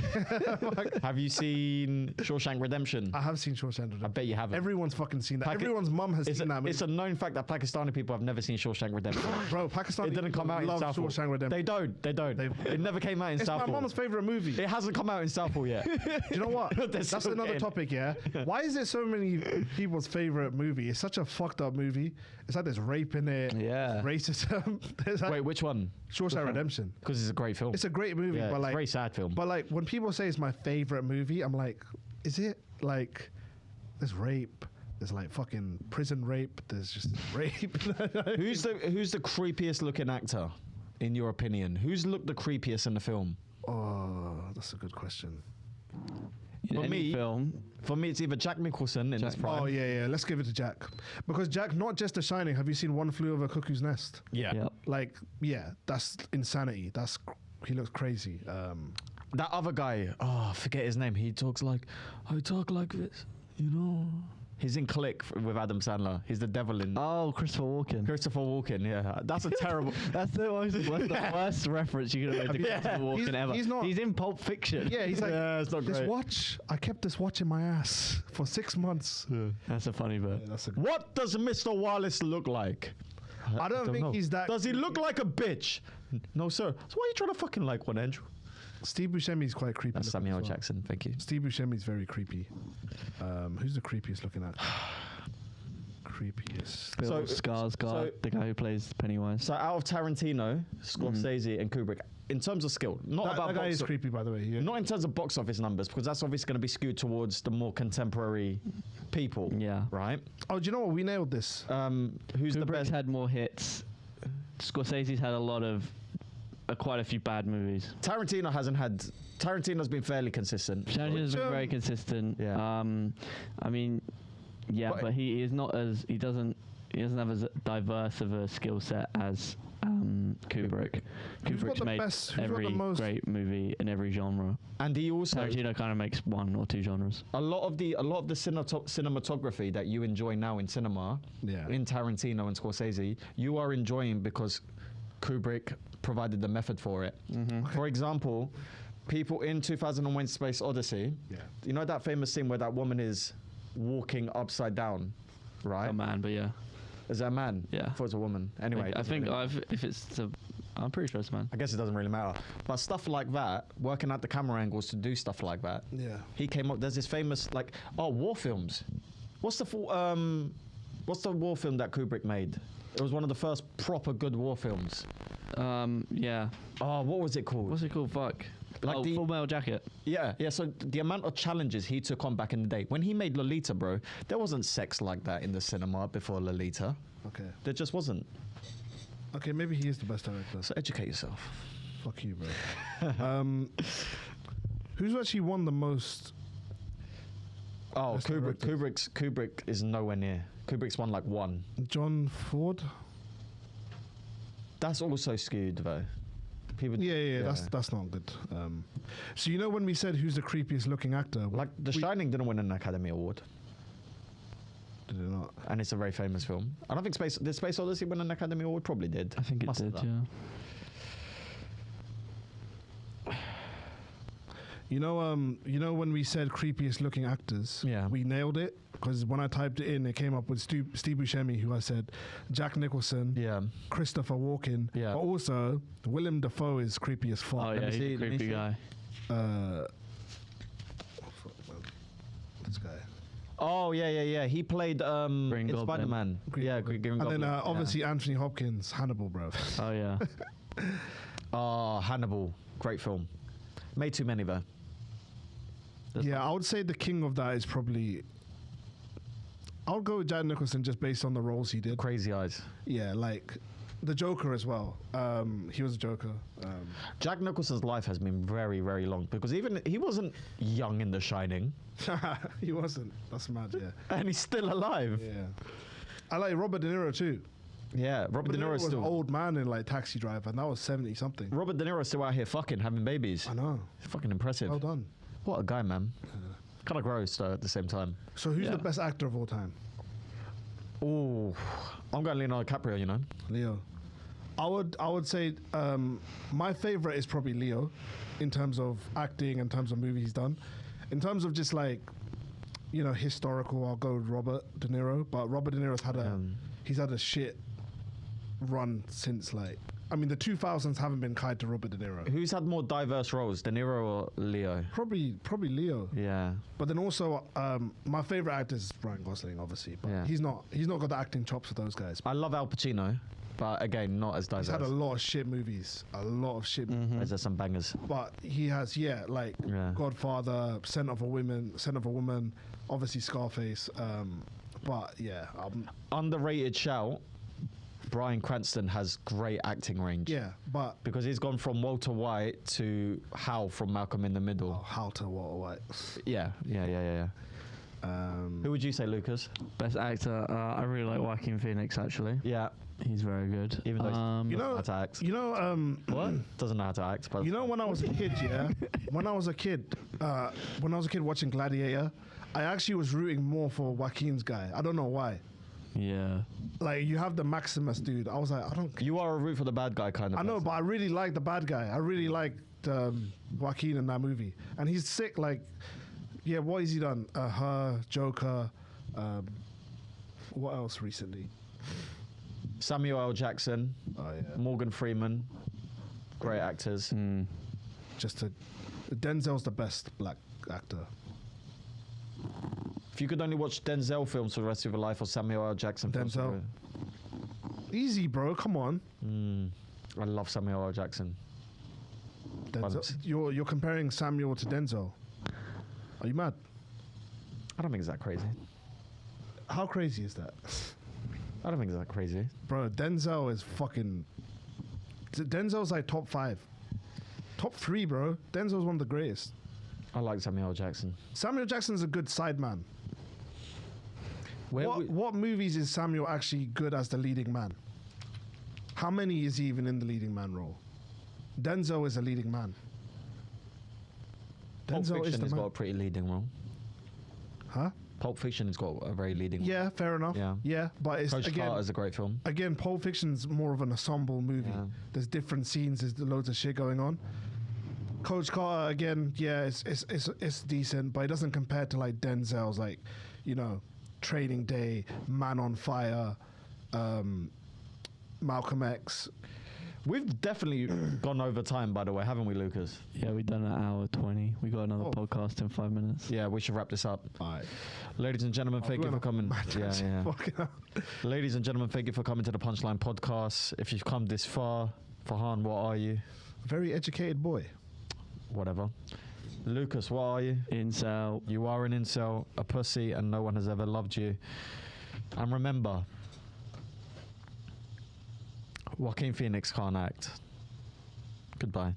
Have you seen Shawshank Redemption? I have seen Shawshank Redemption. I bet you haven't. Everyone's fucking seen that. Everyone's mum has seen that movie. It's a known fact that Pakistani people have never seen Shawshank Redemption. Bro, Pakistani It didn't come out in love Southall. Shawshank Redemption. They don't. It never came out in It's Southall. my mum's favorite movie. It hasn't come out in Southall yet. Do you know what? That's still another in. topic, yeah? Why is it so many people's favorite movie? It's such a fucked up movie. It's like there's rape in it. Yeah. Racism. There's like Wait, which one? Shawshank Redemption. Because it's a great film. It's a great movie, Yeah, but it's like a very sad film. But like when people say it's my favorite movie, I'm like, is it like there's rape? There's like fucking prison rape. There's just rape. Who's the creepiest looking actor, in your opinion? Who's looked the creepiest in the film? Oh, that's a good question. In any film. For me, it's either Jack Nicholson in his prime. Oh yeah. Let's give it to Jack, because Jack, not just The Shining. Have you seen One Flew Over Cuckoo's Nest? Yeah. Yep. Like, yeah, that's insanity. He looks crazy. That other guy, I forget his name. I talk like this, you know. He's in Click with Adam Sandler. He's the devil in. Oh, Christopher Walken. Yeah. That's a terrible. That's the worst reference you could have made to Christopher Walken ever. He's in Pulp Fiction. Yeah, he's like, Yeah, it's not this great. watch, I kept this watch in my ass for 6 months. That's a funny bit. What does Mr. Wallace look like? I don't think know. he's that. Does he look like a bitch? No, sir. So why are you trying to fucking like one, Andrew? Steve Buscemi's quite creepy. That's looking Samuel as well. Jackson. Thank you. Steve Buscemi's very creepy. Who's the creepiest looking at? Creepiest. Bill Skarsgård, the guy who plays Pennywise. So out of Tarantino, Scorsese, and Kubrick, in terms of skill, not about That guy box is creepy, by the way. Yeah. Not in terms of box office numbers, because that's obviously going to be skewed towards the more contemporary people. Yeah. Right? Oh, do you know what? We nailed this. Who's the Kubrick's best? had more hits. Scorsese's had a lot of, quite a few bad movies. Tarantino hasn't had. Tarantino's been fairly consistent. Tarantino's been very consistent. Yeah. I mean, yeah, but he is not as he doesn't have as diverse of a skill set as Kubrick. Kubrick's made every great movie in every genre. And he also Tarantino kind of makes one or two genres. a lot of the cinematography that you enjoy now in cinema, in Tarantino and Scorsese, you are enjoying because Kubrick provided the method for it. Mm-hmm. For example, people in 2001: Space Odyssey, you know that famous scene where that woman is walking upside down, right? A man, but yeah. Is that a man? Yeah. I thought it was a woman. Anyway, I think if it's I'm pretty sure it's a man. I guess it doesn't really matter. But stuff like that, working out the camera angles to do stuff like that. Yeah. He came up. There's this famous war films. What's the war film that Kubrick made? It was one of the first proper good war films. Yeah. Oh, what was it called? What's it called? Fuck. Like Full Metal Jacket. Yeah. So the amount of challenges he took on back in the day. When he made Lolita, bro, there wasn't sex like that in the cinema before Lolita. Okay. There just wasn't. Okay, maybe he is the best director. So educate yourself. Fuck you, bro. Who's actually won the most Oh, Kubrick is nowhere near. Kubrick's won like one. John Ford. That's also skewed though. Yeah. That's not good. So you know when we said who's the creepiest looking actor? Like The Shining didn't win an Academy Award. Did it not? And it's a very famous film. I don't think did Space Odyssey win an Academy Award? Probably did. I think it did. Yeah. You know when we said creepiest looking actors, we nailed it because when I typed it in, it came up with Steve Buscemi, who I said, Jack Nicholson, Christopher Walken, but also Willem Dafoe is creepy as fuck. Oh yeah, he's a creepy guy. This guy. Oh yeah. He played in Spider-Man. Green Goblin. And then obviously Anthony Hopkins, Hannibal, bro. Oh yeah. Hannibal, great film. Made too many though. I would say the king of that is probably. I'll go with Jack Nicholson just based on the roles he did. Crazy Eyes. Yeah, like the Joker as well. He was a Joker. Jack Nicholson's life has been very, very long because even he wasn't young in The Shining. He wasn't. That's mad. Yeah. And he's still alive. Yeah. I like Robert De Niro too. Yeah, Robert De Niro was an old man in like Taxi Driver, and that was 70 something. Robert De Niro's still out here having babies. I know. It's fucking impressive. Well done. What a guy, man. Kind of gross though at the same time. So who's the best actor of all time? Oh, I'm going Leonardo DiCaprio. You know, Leo. I would say my favorite is probably Leo, in terms of acting, in terms of movies he's done, in terms of just like, historical. I'll go with Robert De Niro, but Robert De Niro's had a shit run since like. I mean, the 2000s haven't been kind to Robert De Niro. Who's had more diverse roles, De Niro or Leo? Probably Leo. Yeah. But then also, my favorite actor is Ryan Gosling, obviously. But he's not got the acting chops for those guys. I love Al Pacino, but again, not as diverse. He's had a lot of shit movies. movies. There's some bangers. But he has, Godfather, Scent of a Woman, obviously Scarface. But yeah, underrated shout. Bryan Cranston has great acting range. Yeah, but because he's gone from Walter White to Hal from Malcolm in the Middle. Oh, Hal to Walter White. Yeah. Who would you say, Lucas? Best actor? I really like Joaquin Phoenix, actually. Yeah. He's very good. Even though he doesn't know how to act. What? Doesn't know how to act. But when I was a kid, when I was a kid watching Gladiator, I actually was rooting more for Joaquin's guy. I don't know why. Yeah. Like, you have the Maximus dude. I was like, I don't... You are a root for the bad guy kind of I know, but I really like the bad guy. I really liked Joaquin in that movie. And he's sick, like... Yeah, what has he done? Her, Joker... what else recently? Samuel L. Jackson. Oh, yeah. Morgan Freeman. Great actors. Denzel's the best black actor. If you could only watch Denzel films for the rest of your life or Samuel L. Jackson films... Denzel. Easy, bro. Come on. I love Samuel L. Jackson. Denzel. You're comparing Samuel to Denzel. Are you mad? I don't think it's that crazy. How crazy is that? I don't think it's that crazy. Bro, Denzel is fucking... Denzel's like top 5. Top 3, bro. Denzel's one of the greatest. I like Samuel L. Jackson. Samuel Jackson's a good side man. What movies is Samuel actually good as the leading man? How many is he even in the leading man role? Denzel is a leading man. Pulp Fiction has got a pretty leading role. Huh? Pulp Fiction has got a very leading role. Yeah, fair enough. Yeah, but it's Coach Carter's a great film. Again, Pulp Fiction's more of an ensemble movie. Yeah. There's different scenes, there's loads of shit going on. Coach Carter, again, it's decent, but it doesn't compare to like Denzel's, like, Training Day, Man on Fire, Malcolm X. We've definitely gone over time, by the way, haven't we, Lucas? Yeah, we've done an hour 20. We got another podcast in 5 minutes. Yeah, we should wrap this up. All right. Ladies and gentlemen, thank you for coming. Ladies and gentlemen, thank you for coming to the Punchline Podcast. If you've come this far, Farhan, what are you? Very educated boy. Whatever. Lucas, what are you? Incel. You are an incel, a pussy, and no one has ever loved you. And remember, Joaquin Phoenix can't act. Goodbye.